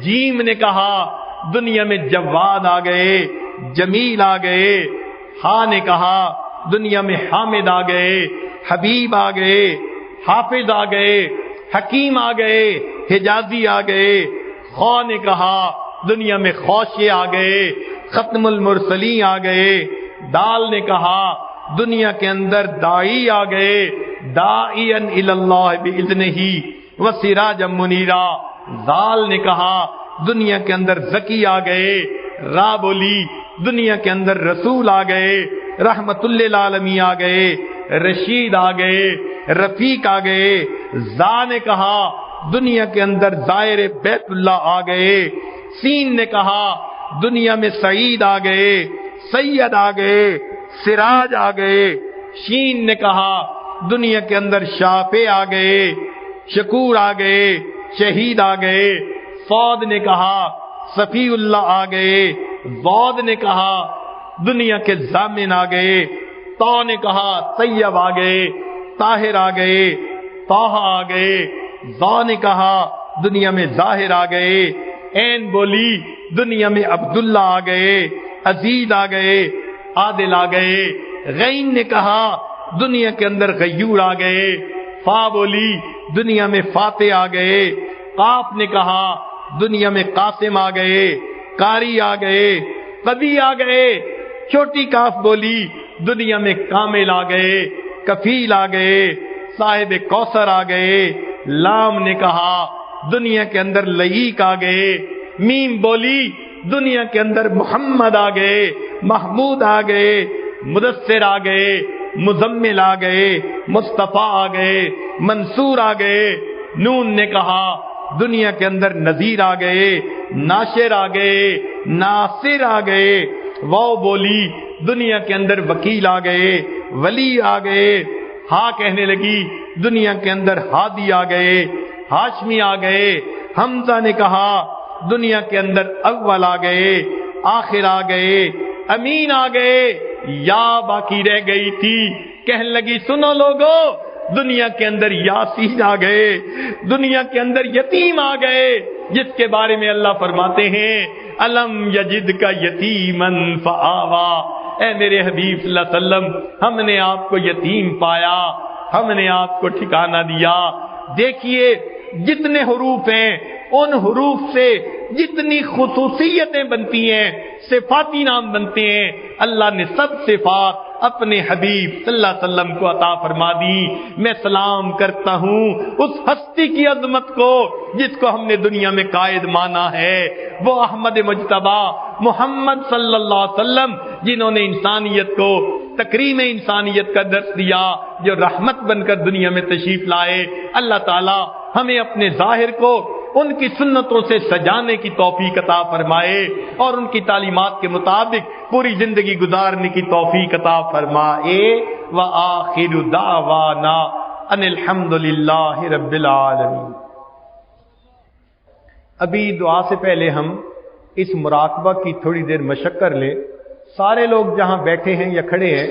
جیم نے کہا دنیا میں جواد آ گئے، جمیل آ گئے. ہاں نے کہا دنیا میں حامد آ گئے، حبیب آ گئے، حافظ آ گئے، حکیم آ گئے، حجازی آ گئے. خواہ نے کہا دنیا میں خوشے آ گئے، ختم المرسلین آ گئے. دال نے کہا دنیا کے اندر داعی آ گئے، داعین الی اللہ باذنہ وسراجا منیرا. زال نے کہا دنیا کے اندر زکی آ گئے. را بولی دنیا کے اندر رسول آ گئے، رحمت للعالمین آ گئے، رشید آ گئے، رفیق آ گئے. زا نے کہا دنیا کے اندر زائر بیت اللہ آ گئے. سین نے کہا دنیا میں سعید آ گئے، سید آ گئے، سراج آ گئے. شین نے کہا دنیا کے اندر شافع آ گئے، شکور آ گئے، شہید آ گئے. صاد نے کہا صفی اللہ آ گئے. ضاد نے کہا دنیا کے ضامن آ گئے. طا نے کہا طیب آ گئے، طاہر آ گئے، طہ آ گئے. ظا نے کہا دنیا میں ظاہر آ گئے. عین بولی دنیا میں عبداللہ آ گئے، عزیز آ گئے، عادل آ گئے. غین نے کہا دنیا کے اندر غیور آ گئے. فا بولی دنیا میں فاتح آ گئے. قاف نے کہا دنیا میں قاسم آ گئے، قاری آ گئے، قدی آ گئے. چھوٹی کاف بولی دنیا میں کامل آ گئے، کفیل آ گئے، صاحب کوثر آ گئے. لام نے کہا دنیا کے اندر لعیق آ گئے. میم بولی دنیا کے اندر محمد آ گئے، محمود آ گئے، مدثر آ گئے، مزمل آ گئے، مصطفیٰ آ گئے، منصور آ گئے. نون نے کہا دنیا کے اندر نذیر آ گئے، ناشر آ گئے، ناصر آ گئے. واو بولی دنیا کے اندر وکیل آ گئے، ولی آ گئے. ہاں کہنے لگی دنیا کے اندر ہادی آ گئے، ہاشمی آ گئے. حمزہ نے کہا دنیا کے اندر اول آ گئے، آخر آ گئے، امین آ گئے. یا باقی رہ گئی تھی، کہنے لگی سنو لوگو دنیا کے اندر یاسین آ گئے، دنیا کے اندر یتیم آ گئے، جس کے بارے میں اللہ فرماتے ہیں الم یجد کا یتیمن فآوا. اے میرے حبیب صلی اللہ علیہ وسلم ہم نے آپ کو یتیم پایا، ہم نے آپ کو ٹھکانہ دیا. دیکھیے جتنے حروف ہیں ان حروف سے جتنی خصوصیتیں بنتی ہیں، صفاتی نام بنتے ہیں، اللہ نے سب صفات اپنے حبیب صلی اللہ علیہ وسلم کو عطا فرما دی. میں سلام کرتا ہوں اس ہستی کی عظمت کو جس کو ہم نے دنیا میں قائد مانا ہے، وہ احمد مجتبی محمد صلی اللہ علیہ وسلم جنہوں نے انسانیت کو تکریم انسانیت کا درس دیا، جو رحمت بن کر دنیا میں تشریف لائے. اللہ تعالی ہمیں اپنے ظاہر کو ان کی سنتوں سے سجانے کی توفیق عطا فرمائے اور ان کی تعلیمات کے مطابق پوری زندگی گزارنے کی توفیق عطا فرمائے. وآخر دعوانا ان الحمدللہ رب العالمین. ابھی دعا سے پہلے ہم اس مراقبہ کی تھوڑی دیر مشق کر لیں. سارے لوگ جہاں بیٹھے ہیں یا کھڑے ہیں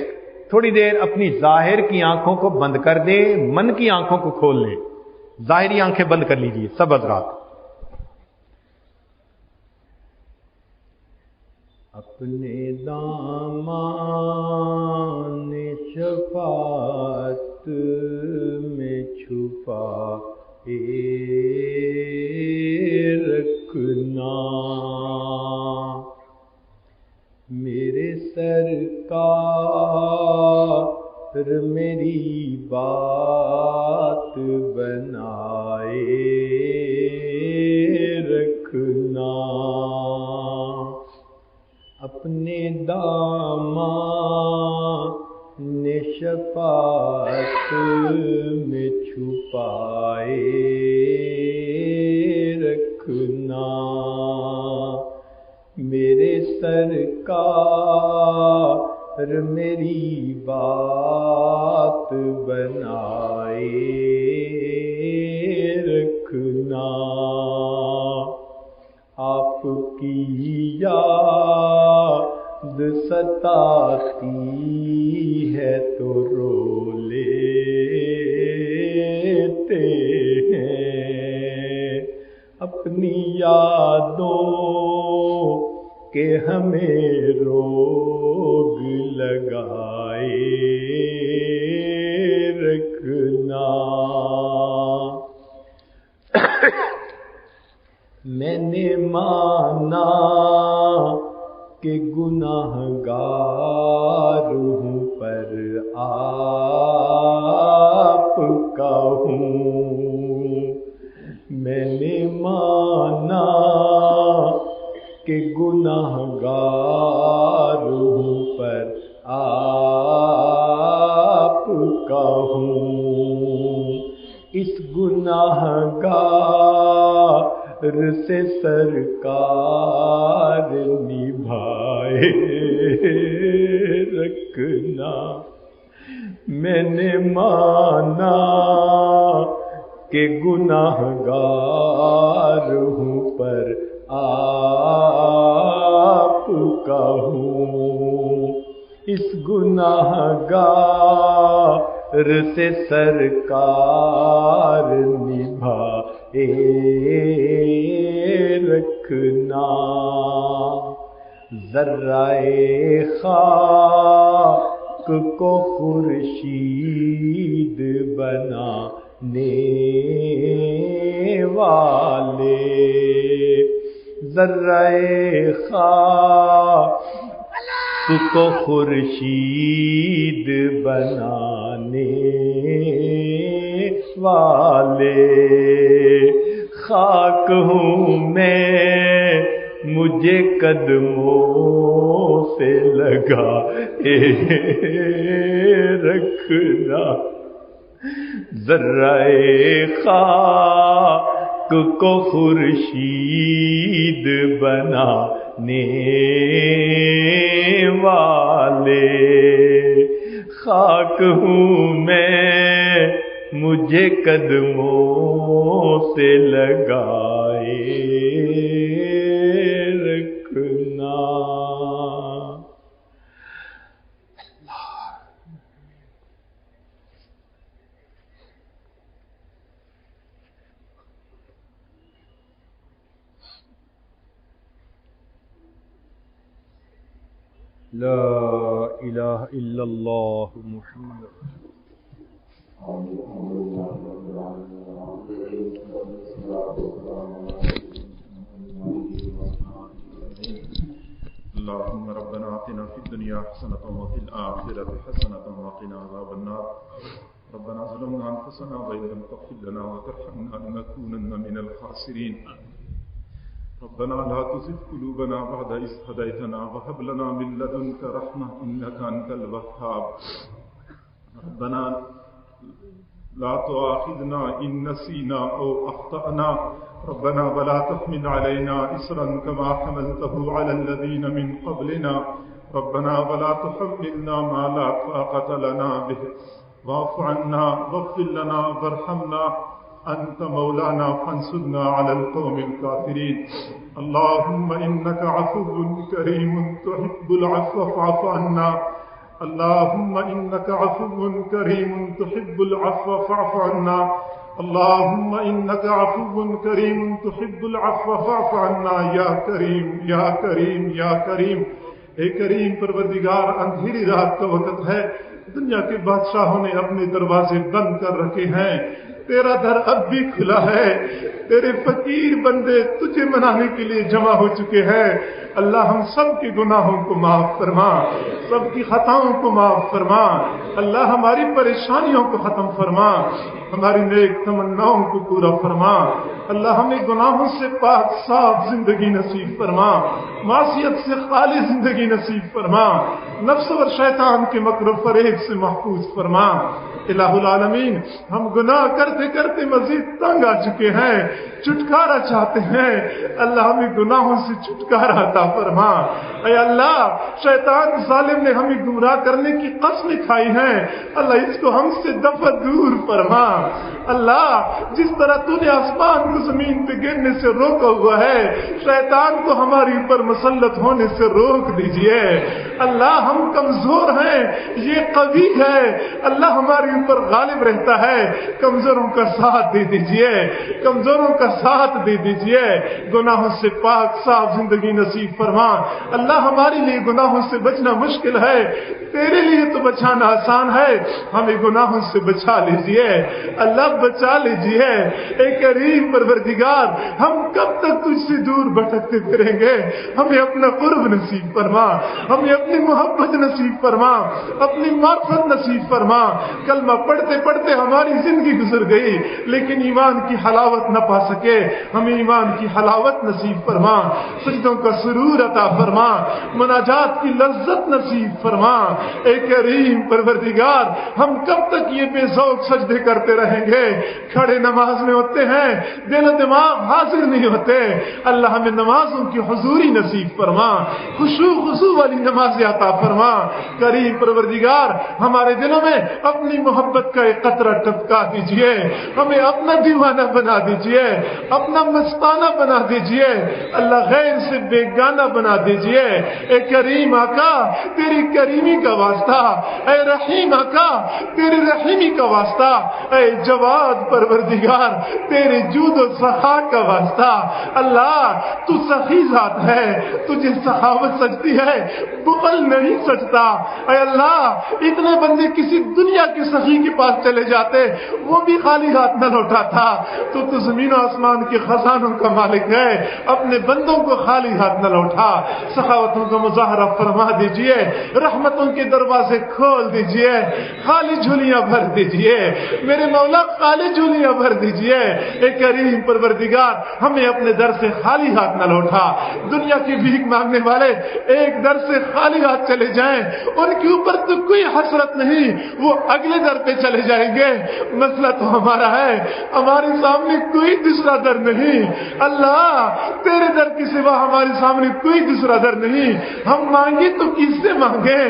تھوڑی دیر اپنی ظاہر کی آنکھوں کو بند کر دیں، من کی آنکھوں کو کھول لیں. ظاہری آنکھیں بند کر لیجئے سب حضرات. اپنے دامان شفاعت میں چھپا رکھنا، میرے سرکار میری بات بنائے رکھنا. اپنے دامان شفاعت میں چھپائے رکھنا، میرے سرکار میری بات بنائے رکھنا. آپ کی یاد ستاتی ہے تو رو لیتے ہیں، اپنی یادوں کے ہمیں روگ لگائے رکھنا. میں نے مانا کہ گناہ گار ہوں پر آپ کا ہوں. میں نے مانا کہ گناہ گار ہوں پر آپ کا ہوں. اس گناہ گار سے سرکار نبھائے رکھنا. میں نے مانا کہ گناہ گار ہوں پر آپ کا ہوں. اس گناہ گار سے سرکار نبھائے رکھنا. ذرائے خاک کو خورشید بنانے والے. ذرائے خاک کو خورشید بنانے والے. خاک ہوں میں مجھے قدموں سے لگا رکھنا. ذرائے خاک کو خورشید بنانے والے. خاک ہوں میں مجھے قدموں سے لگائے رکھنا. لا الہ الا اللہ محمد. اللهم ربنا آتنا في الدنيا حسنة وفي الآخرة حسنة وقنا عذاب النار. ربنا ظلمنا أنفسنا وإن لم تغفر لنا وترحمنا لنكونن من الخاسرين. ربنا لا تزغ قلوبنا بعد إذ هديتنا وهب لنا من لدنك رحمة إنك أنت الوهاب. ربنا لا تؤاخذنا إن نسينا أو أخطأنا. ربنا ولا تحمل علينا إصرا كما حملته على الذين من قبلنا. ربنا ولا تحملنا ما لا طاقة لنا به. واعف عنا واغفر لنا وارحمنا أنت مولانا فانصرنا على القوم الكافرين. اللهم إنك عفو كريم تحب العفو فاعف عنا. اللهم إنك عفو كريم تحب العفو فاعف عنا. اللهم إنك عفو كريم تحب العفو فاعف عنا يا كريم يا كريم يا كريم. اے کریم پروردگار، اندھیری رات کا وقت ہے، دنیا کے بادشاہوں نے اپنے دروازے بند کر رکھے ہیں، تیرا در اب بھی کھلا ہے. تیرے فقیر بندے تجھے منانے کے لیے جمع ہو چکے ہیں. اللہ ہم سب کے گناہوں کو معاف فرما، سب کی خطاؤں کو معاف فرما. اللہ ہماری پریشانیوں کو ختم فرما، ہماری نیک تمناؤں کو پورا فرما. اللہ ہمیں گناہوں سے پاک صاف زندگی نصیب فرما، معصیت سے خالی زندگی نصیب فرما، نفس اور شیطان کے مکر و فریب سے محفوظ فرما. الہ العالمین، ہم گناہ کرتے کرتے مزید تنگ آ چکے ہیں، چھٹکارا چاہتے ہیں. اللہ ہمیں گناہوں سے چھٹکارا عطا فرما. اے اللہ، شیطان ظالم نے ہمیں گمراہ کرنے کی قسمیں کھائی ہیں، اللہ اس کو ہم سے دفع دور فرما. اللہ جس طرح تو نے آسمان کو زمین پہ گرنے سے روکا ہوا ہے، شیطان کو ہمارے اوپر مسلط ہونے سے روک دیجئے۔ اللہ ہم کمزور ہیں، یہ قوی ہے، اللہ ہمارے اوپر غالب رہتا ہے، کمزوروں کا ساتھ دے دیجئے، کمزوروں کا ساتھ دے دیجئے، گناہوں سے پاک صاف زندگی نصیب فرما۔ اللہ ہمارے لیے گناہوں سے بچنا مشکل ہے، تیرے لیے تو بچانا آسان ہے، ہمیں گناہوں سے بچا لیجئے، اللہ بچا لیجئے۔ اے کریم پروردگار، ہم کب تک تجھ سے دور بھٹکتے پھریں گے؟ ہمیں اپنا قرب نصیب فرما، ہمیں اپنی محبت نصیب فرما، اپنی معرفت نصیب فرما۔ کلمہ پڑھتے پڑھتے ہماری زندگی گزر گئی لیکن ایمان کی حلاوت نہ پا سکے، ہمیں ایمان کی حلاوت نصیب فرما، سجدوں کا سرور عطا فرما، مناجات کی لذت نصیب فرما۔ اے کریم پروردگار، ہم کب تک یہ بے ذوق سجدے کرتے رہیں گے؟ کھڑے نماز میں ہوتے ہیں، دل و دماغ حاضر نہیں ہوتے، اللہ ہمیں نمازوں کی حضوری نصیب فرما، خضوع والی نماز عطا فرما۔ کریم پروردگار، ہمارے دلوں میں اپنی محبت کا ایک قطرہ ٹپکا دیجئے، ہمیں اپنا دیوانہ بنا دیجئے، اپنا مستانہ بنا دیجئے، اللہ غیر سے بیگانہ بنا دیجئے۔ اے کریم آقا، تیری کریمی کا واسطہ، اے رحیم آقا تیری رحیمی کا واسطہ، اے جواد پروردگار تیرے جود و سخا کا واسطہ، اللہ تو سخی ذات ہے، تجھے سخاوت سجتی ہے، بخل نہیں سجتا۔ اے اللہ، اتنے بندے کسی دنیا کے سخی کے پاس چلے جاتے، وہ بھی خالی ہاتھ نہ لوٹاتا، تو زمین و آسمان کے خزانوں کا مالک ہے، اپنے بندوں کو خالی ہاتھ نہ لوٹا۔ سخاوتوں کا مظاہرہ فرما دیجئے، رحمتوں کے دروازے کھول دیجئے، خالی جھولیاں بھر دیجئے میرے مولا، خالی جھولیاں بھر دیجئے۔ اے کریم پروردگار، ہمیں اپنے در سے خالی ہاتھ نہ لوٹا۔ دنیا کی بھیک مانگنے والے ایک در سے خالی ہاتھ چلے جائیں، ان کے اوپر تو کوئی حسرت نہیں، وہ اگلے در پہ چلے جائیں گے۔ مسئلہ تو ہمارا ہے، ہمارے سامنے کوئی دوسرا در نہیں، اللہ تیرے در کے سوا ہمارے سامنے کوئی دوسرا در نہیں۔ ہم مانگے تو کس سے مانگیں،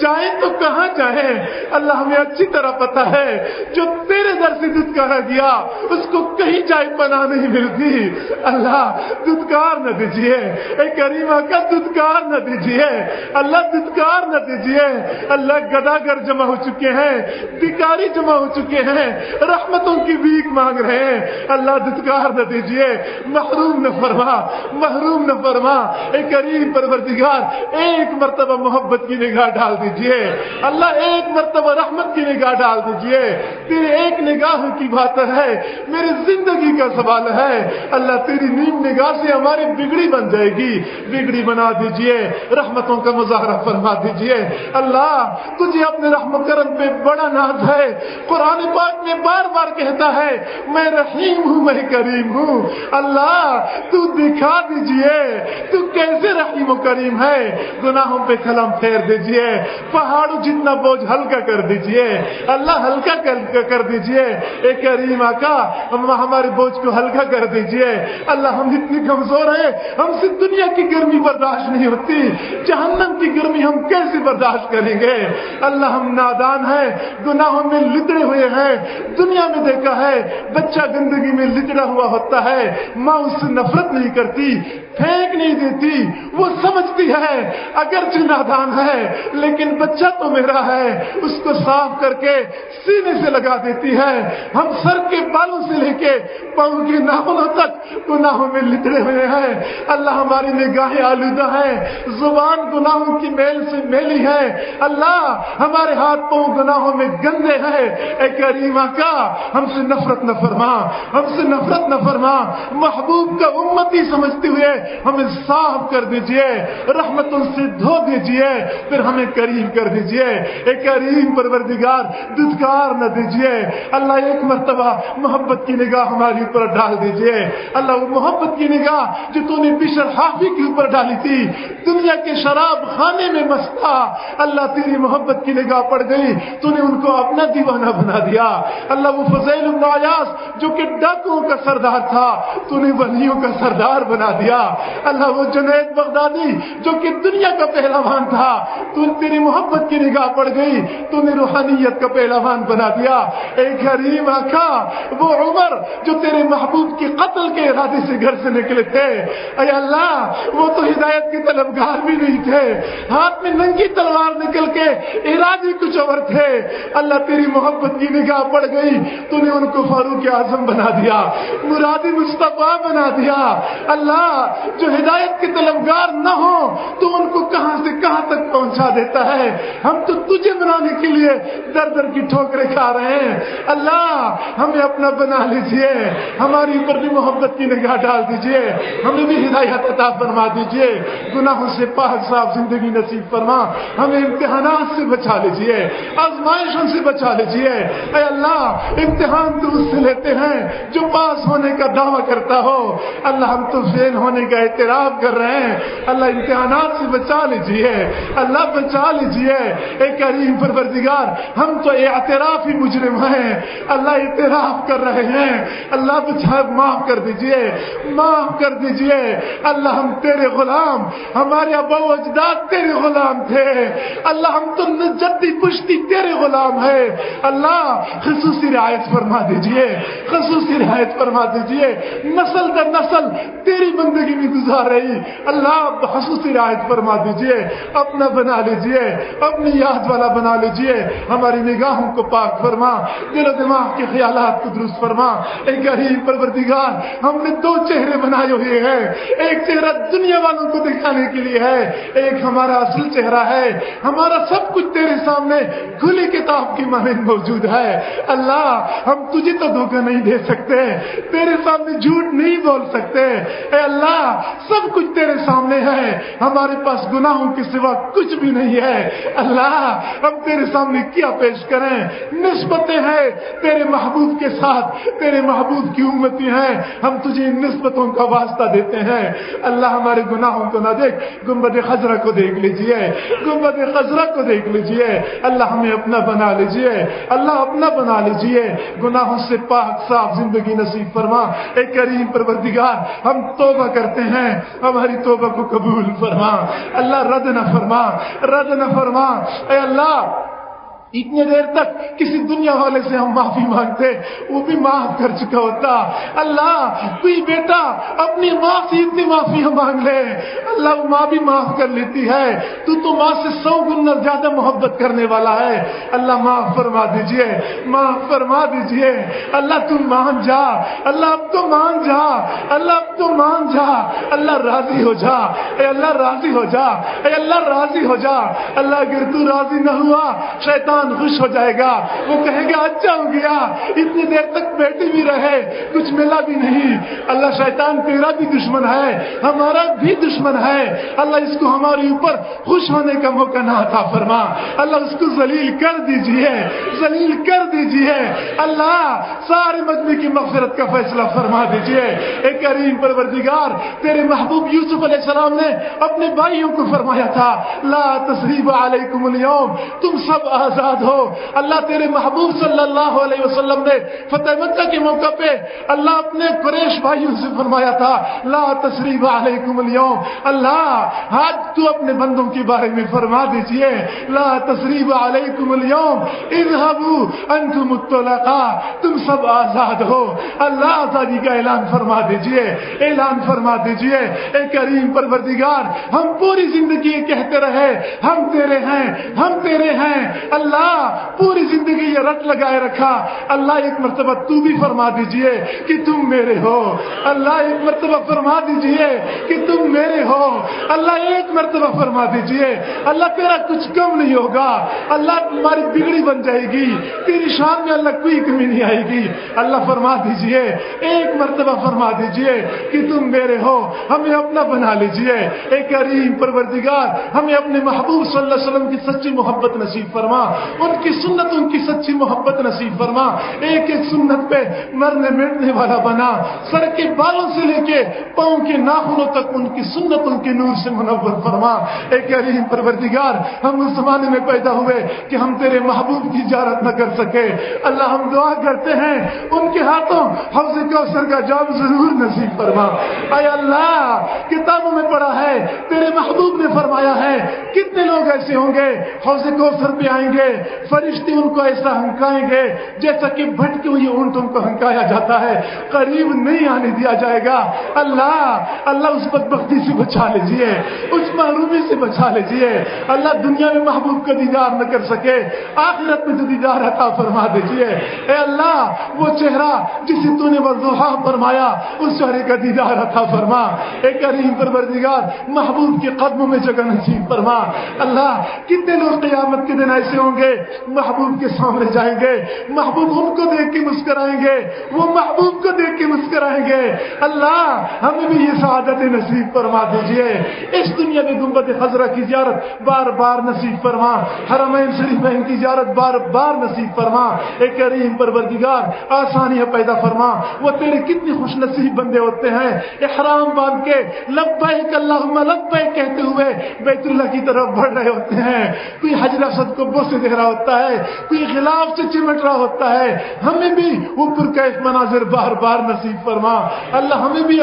جائیں تو کہاں جائیں؟ اللہ ہمیں اچھی طرح پتا ہے، جو تیرے در سے دھتکارا گیا اس کو کہیں جائے پناہ نہیں ملتی۔ اللہ دھتکار نہ دیجیے، اے کریمہ کا دھتکار نہ دیجیے، اللہ دھتکار نہ دیجیے۔ اللہ گداگر جمع ہو چکے ہیں، بھکاری جمع ہو چکے ہیں، رحمتوں کی بھیک مانگ رہے ہیں، اللہ دھتکار نہ دیجیے، محروم نہ فرما، محروم نہ فرما۔ اے کریم پروردگار، ایک مرتبہ محبت کی نگاہ ڈال دیجیے، اللہ ایک مرتبہ رحمت کی نگاہ ڈال دیجیے۔ تیرے ایک نگاہ کی بات ہے، میری زندگی کا سوال ہے، اللہ تیری نیم نگاہ سے ہماری بگڑی بن جائے گی، بگڑی بنا دیجیے، رحمتوں کا مظاہرہ فرما دیجیے۔ اللہ تجھے اپنے رحمت کرم پہ بڑا ناز ہے، قرآن پاک میں بار بار کہتا ہے میں رحیم ہوں، میں کریم ہوں۔ اللہ تو دکھا دیجیے تو کیسے رحیم و کریم ہے، گناہوں پہ قلم پھیر دیجیے، پہاڑوں جتنا بوجھ ہلکا کر دیجیے، اللہ ہلکا کر دیجیے۔ اے کریم آقا، ہمارے بوجھ کو ہلکا کر دیجیے۔ اللہ ہم اتنی کمزور ہیں، ہم سے دنیا کی گرمی برداشت نہیں ہوتی، جہنم کی گرمی ہم کیسے برداشت کریں گے؟ اللہ ہم نادان ہیں، گناہوں میں لدڑے ہوئے ہیں۔ دنیا میں دیکھا ہے بچہ گندگی میں لدڑا ہوا ہوتا ہے، ماں اس سے نفرت نہیں کرتی، پھینک نہیں دیتی، وہ سمجھتی ہے اگرچہ نادان ہے لیکن بچہ تو میرا ہے، اس کو صاف کر کے سینے سے لگا دیتی ہے۔ ہم سر کے بالوں سے لے کے پاؤں کے ناخنوں تک گناہوں میں لتڑے ہوئے ہیں۔ اللہ ہماری نگاہیں آلودہ ہیں، زبان گناہوں کی میل سے میلی ہے، اللہ ہمارے ہاتھ پاؤں گناہوں میں گندے ہیں۔ اے کریم آقا، ہم سے نفرت نہ فرما، ہم سے نفرت نہ فرما، محبوب کا امتی سمجھتے ہوئے ہمیں صاف کر دیجئے، رحمتوں سے دھو دیجئے، پھر ہمیں کریم کر دیجئے۔ اے کریم پروردگار، دھتکار نہ دیجئے، اللہ ایک مرتبہ محبت کی نگاہ ہماری اوپر ڈال دیجئے۔ اللہ وہ محبت کی نگاہ جو تو نے بشر حافی کے اوپر ڈالی تھی، دنیا کے شراب خانے میں مست تھا، اللہ تیری محبت کی نگاہ پڑ گئی، تو نے ان کو اپنا دیوانہ بنا دیا۔ اللہ وہ فضیل بن عیاض جو کہ ڈاکوؤں کا سردار تھا، تو نے ولیوں کا سردار بنا دیا۔ اللہ وہ جنید بغدادی جو کہ دنیا کا پہلوان تھا، تیری محبت کی نگاہ پڑ گئی، تو نے روحانیت کا پہلوان بنا دیا۔ ایک غریب آقا وہ عمر جو تیرے محبوب کی قتل کے ارادے سے گھر سے نکلے تھے، اے اللہ وہ تو ہدایت کے طلبگار بھی نہیں تھے، ہاتھ میں ننگی تلوار نکل کے ارادے کچھ اور تھے، اللہ تیری محبت کی نگاہ پڑ گئی، تو نے ان کو فاروق اعظم بنا دیا، مرادی مصطفیٰ بنا دیا۔ اللہ جو ہدایت کے طلبگار نہ ہو تو ان کو کہاں سے کہاں تک پہنچا دیتا ہے، ہم تو تجھے بنانے کے لیے در در کی ٹھوکریں کھا رہے ہیں۔ اللہ ہمیں اپنا بنا لیجئے، ہماری اوپر بھی محبت کی نگاہ ڈال دیجئے، ہمیں بھی ہدایت عطا فرما دیجئے، گناہوں سے پاک صاف زندگی نصیب فرما، ہمیں امتحانات سے بچا لیجئے، آزمائشوں سے بچا لیجئے۔ اے اللہ امتحان تو اس سے لیتے ہیں جو پاس ہونے کا دعویٰ کرتا ہو، اللہ ہم تو فیل ہونے کا اعتراف کر رہے ہیں، اللہ امتحانات سے بچا لیجئے، اللہ بچا لیجئے۔ اے کریم پروردگار ہم تو اعترافی مجرم ہیں، اللہ اعتراف کر رہے ہیں، اللہ بچا معاف کر دیجئے، معاف کر دیجئے۔ اللہ ہم تیرے غلام، ہمارے ابا و اجداد تیرے غلام تھے، اللہ ہم تو جدی پشتی تیرے غلام ہے، اللہ خصوصی رعایت فرما دیجئے، خصوصی رعایت فرما دیجئے، نسل در نسل تیری بندگی میں گزار رہی، اللہ خصوصی رعایت فرما دیجئے، اپنا بنا لیجئے، اپنی یاد والا بنا لیجئے، ہماری نگاہوں کو پاک فرما، دل و دماغ کے خیالات کو درست فرما۔ اے کریم پروردگار ہم نے دو چہرے بنائے ہوئے ہیں، ایک چہرہ دنیا والوں کو دکھانے کے لیے ہے، ایک ہمارا اصل چہرہ ہے، ہمارا سب کچھ تیرے سامنے کھلی کتاب کی مانند موجود ہے۔ اللہ ہم تجھے تو دھوکہ نہیں دے سکتے، تیرے سامنے جھوٹ نہیں بول سکتے، اے اللہ سب کچھ تیرے سامنے ہے، ہمارے پاس گناہوں کے سوا کچھ بھی نہیں ہے۔ اللہ ہم تیرے سامنے کیا پیش کریں، نسبتیں ہیں تیرے محبوب کے ساتھ، تیرے محبوب کی امتی ہیں، ہم تجھے ان نسبتوں کا واسطہ دیتے ہیں۔ اللہ ہمارے گناہوں کو نہ دیکھ، گنبد خضرا کو دیکھ لیجئے، گنبد خضرا کو دیکھ لیجئے، اللہ ہمیں اپنا بنا لیجئے، اللہ اپنا بنا لیجئے، گناہوں سے پاک صاف زندگی نصیب فرما۔ اے کریم پروردگار ہم توبہ کرتے ہیں، ہماری توبہ کو قبول فرما، اللہ رد نہ فرما، رد نہ فرما۔ اے اللہ اتنی دیر تک کسی دنیا والے سے ہم معافی مانگتے، وہ بھی معاف کر چکا ہوتا۔ اللہ کوئی بیٹا اپنی ماں سے اتنی معافی مانگ لے، اللہ وہ ماں بھی معاف کر لیتی ہے، تو ماں سے 100 گنا زیادہ محبت کرنے والا ہے۔ اللہ معاف فرما دیجئے، معاف فرما دیجئے، اللہ تم مان جا، اللہ اب تو مان جا، اللہ اب تو مان جا، اللہ راضی ہو جا، اے اللہ راضی ہو جا، اے اللہ راضی ہو جا۔ اللہ اگر تو راضی نہ ہوا شیطان خوش ہو جائے گا، وہ کہے گا اچھا ہو گیا، اتنی دیر تک بیٹھے بھی رہے کچھ ملا بھی نہیں۔ اللہ شیطان تیرا بھی دشمن ہے، ہمارا بھی دشمن ہے، اللہ اس کو ہمارے اوپر خوش ہونے کا موقع نہ عطا فرما، اللہ اس کو ذلیل کر دیجئے، ذلیل کر دیجئے، اللہ سارے مجمع کی مغفرت کا فیصلہ فرما دیجئے۔ اے کریم پروردگار تیرے محبوب یوسف علیہ السلام نے اپنے بھائیوں کو فرمایا تھا لا تثریب علیکم اليوم، تم سب آزاد ہو۔ اللہ تیرے محبوب صلی اللہ علیہ وسلم نے فتح مکہ کے موقع پہ اللہ اپنے قریش بھائیوں سے فرمایا تھا لا تثریب علیکم اليوم، اللہ آج تو اپنے بندوں کے بارے میں فرما دیجئے لا تثریب علیکم اليوم اذهبوا انتم الطلقاء، تم سب آزاد ہو۔ اللہ آزادی کا اعلان فرما دیجئے، اعلان فرما دیجئے۔ اے کریم پروردگار ہم پوری زندگی کہتے رہے ہم تیرے ہیں، ہم تیرے ہیں، اللہ پوری زندگی یہ رٹ لگائے رکھا، اللہ ایک مرتبہ تو بھی فرما دیجئے کہ تم میرے ہو، اللہ ایک مرتبہ فرما دیجئے کہ تم میرے ہو، اللہ ایک مرتبہ فرما دیجئے، اللہ تیرا کچھ کم نہیں ہوگا، اللہ تمہاری بگڑی بن جائے گی، تیری شان میں اللہ کوئی کمی نہیں آئے گی، اللہ فرما دیجئے، ایک مرتبہ فرما دیجئے کہ تم میرے ہو، ہمیں اپنا بنا لیجئے۔ اے کریم پروردگار ہمیں اپنے محبوب صلی اللہ علیہ وسلم کی سچی محبت نصیب فرما، ان کی سنتوں کی سچی محبت نصیب فرما، ایک ایک سنت پہ مرنے مٹنے والا بنا، سر کے بالوں سے لے کے پاؤں کے ناخنوں تک ان کی سنتوں کے نور سے منور فرما۔ اے کریم پروردگار، ہم اس زمانے میں پیدا ہوئے کہ ہم تیرے محبوب کی زیارت نہ کر سکے، اللہ ہم دعا کرتے ہیں ان کے ہاتھوں حوض کوثر کا جام ضرور نصیب فرما۔ اے اللہ، کتابوں میں پڑھا ہے تیرے محبوب نے فرمایا ہے کتنے لوگ ایسے ہوں گے حوض کوثر پہ آئیں گے، فرشتے ان کو ایسا ہنکائیں گے جیسا کہ بھٹکے ہوئے اونٹوں کو ہنکایا جاتا ہے، قریب نہیں آنے دیا جائے گا۔ اللہ اس بدبختی سے بچا لیجیے، اس محرومی سے بچا لیجیے۔ اللہ دنیا میں محبوب کا دیدار نہ کر سکے، آخرت میں تو دیدار عطا فرما دیجیے۔ اے اللہ، وہ چہرہ جسے تو نے والضحیٰ فرمایا، اس چہرے کا دیدار عطا فرما۔ اے کریم پروردگار، محبوب کے قدموں میں جگہ نصیب فرما۔ اللہ، کتنے لوگ قیامت کے دن ایسے ہوں گے محبوب کے سامنے جائیں گے، محبوب ان کو دیکھ کے مسکرائیں گے، وہ محبوب کو دیکھ کے مسکرائیں گے۔ اللہ، ہمیں بھی یہ سعادت نصیب فرما دیجیے۔ اس دنیا میں گنبد خضرا کی زیارت بار بار نصیب فرما، حرمین شریفین کی زیارت بار بار نصیب فرما۔ اے کریم پروردگار، آسانیاں پیدا فرما۔ وہ تیرے کتنے خوش نصیب بندے ہوتے ہیں، احرام باندھ کے لبیک اللہم لبیک کہتے ہوئے بیت اللہ کی طرف بڑھ رہے ہوتے ہیں، کوئی حجر اسود کو بوسے دے رہا ہوتا ہے، کوئی غلاف سے چمٹ رہا ہوتا ہے۔ ہمیں بھی وہ پرکیف مناظر بار بار نصیب فرما۔ اللہ، ہمیں بھی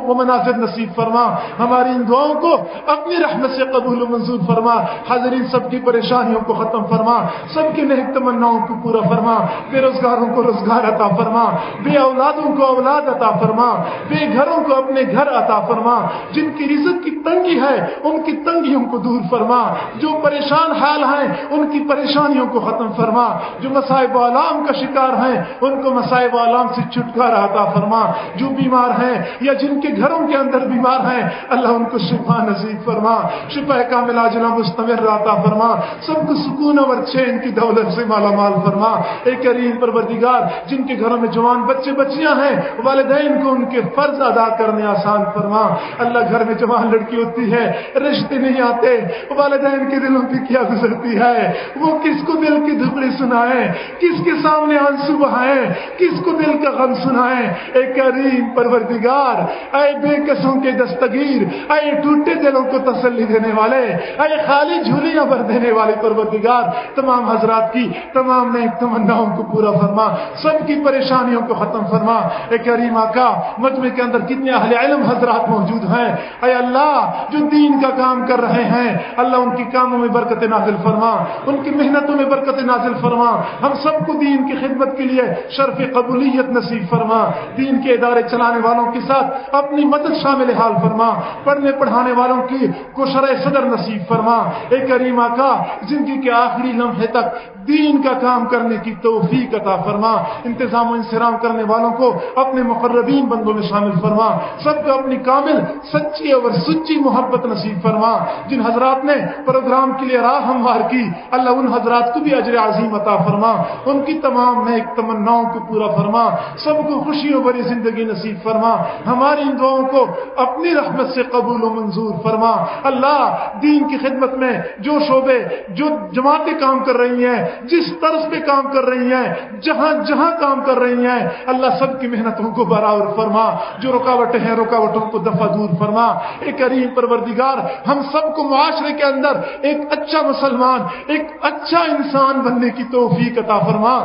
وہ مناظر نصیب فرما، ہماری ان دعاؤں کو اپنی رحمت سے قبول و منظور فرما۔ حاضرین سب کی پریشانیوں کو ختم فرما، سب کی نیک تمناؤں کو پورا فرما، بے روزگاروں کو روزگار عطا فرما، بے اولادوں کو اولاد عطا فرما، بے گھروں کو اپنے گھر عطا فرما، جن کی رزق کی تنگی ہے ان کی تنگیوں کو دور فرما، جو پریشان حال ہیں ان کی پریشانیوں کو ختم فرما، جو مصائب و آلام کا شکار ہیں ان کو مصائب و آلام سے چھٹکارا عطا فرما، جو بیمار ہیں یا جن کے گھروں کے اندر بیمار ہیں اللہ ان کو شفا نصیب فرما، شفا کاملہ عاجلہ مستمر عطا فرما، سب کو سکون اور چین کی دولت سے مالا مال فرما۔ اے کریم پروردگار، جن کے گھروں میں جوان بچے بچیاں ہیں والدین کو ان کے فرض ادا کرنے آسان فرما۔ اللہ، گھر میں جوان لڑکی ہوتی ہے، رشتے نہیں آتے، والدین کے دلوں پہ کیا گزرتی ہے، وہ کس کو دل کی دھکڑی سنائیں، کس کے سامنے آنسو بہائیں، کس کو دل کا غم سنائیں۔ اے کریم پروردگار، اے بے کسوں کے دستگیر، اے ٹوٹے دلوں کو تسلی دینے والے، اے خالی جھولیاں بھر دینے والے پروردگار، تمام حضرات کی تمام نیک تمناؤں کو پورا فرما، سب کی پریشانیوں کو ختم فرما۔ اے کریم آقا، مجمع کے اندر کتنے اہل علم حضرات موجود ہیں، اے اللہ، جو دین کا کام کر رہے ہیں، اللہ ان کی کاموں میں برکت نازل فرما، ان کی محنتوں میں برکت نازل فرما، ہم سب کو دین کی خدمت کے لیے شرف قبولیت نصیب فرما، دین کے ادارے چلانے والوں کے ساتھ اپنی مدد شامل حال فرما، پڑھنے پڑھانے والوں کی کو شرح صدر نصیب فرما۔ اے کریم آقا، زندگی کے آخری لمحے تک دین کا کام کرنے کی توفیق عطا فرما، انتظام و انصرام کرنے والوں کو اپنے مقربین بندوں میں شامل فرما، سب کو اپنی کامل سچی اور سچی محبت نصیب فرما۔ جن حضرات نے پروگرام کے لیے راہ ہموار کی، اللہ ان حضرات کو بھی اجر عظیم عطا فرما، ان کی تمام نیک تمناؤں کو پورا فرما، سب کو خوشیوں بھری زندگی نصیب فرما، ہماری ان دعاؤں کو اپنی رحمت سے قبول و منظور فرما۔ اللہ، دین کی خدمت میں جو شعبے، جو جماعتیں کام کر رہی ہیں، جس طرز پہ کام کر رہی ہیں، جہاں جہاں کام کر رہی ہیں، اللہ سب کی محنتوں کو برابر فرما، جو رکاوٹیں ہیں رکاوٹوں کو دفع دور فرما۔ اے کریم پروردگار، ہم سب کو معاشرے کے اندر ایک اچھا مسلمان، ایک اچھا انسان بننے کی توفیق عطا فرما۔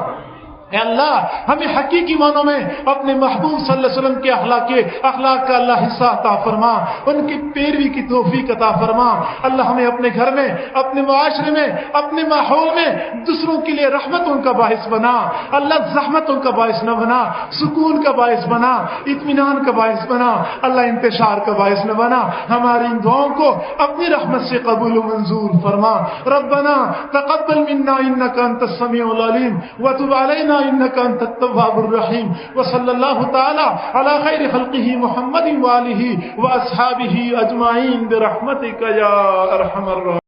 اے اللہ، ہمیں حقیقی معنوں میں اپنے محبوب صلی اللہ علیہ وسلم کے اخلاق کا اللہ حصہ عطا فرما، ان کی پیروی کی توفیق عطا فرما۔ اللہ، ہمیں اپنے گھر میں، اپنے معاشرے میں، اپنے ماحول میں دوسروں کے لیے رحمتوں کا باعث بنا، اللہ زحمتوں کا باعث نہ بنا، سکون کا باعث بنا، اطمینان کا باعث بنا، اللہ انتشار کا باعث نہ بنا۔ ہماری ان دعاؤں کو اپنی رحمت سے قبول و منظور فرما۔ ربنا تقبل منا انك انت السميع العليم وتب علينا انك انت التواب الرحيم وصلى الله تعالى على خير خلقه محمد وآله واصحابه اجمعين برحمتك يا ارحم الراحمين۔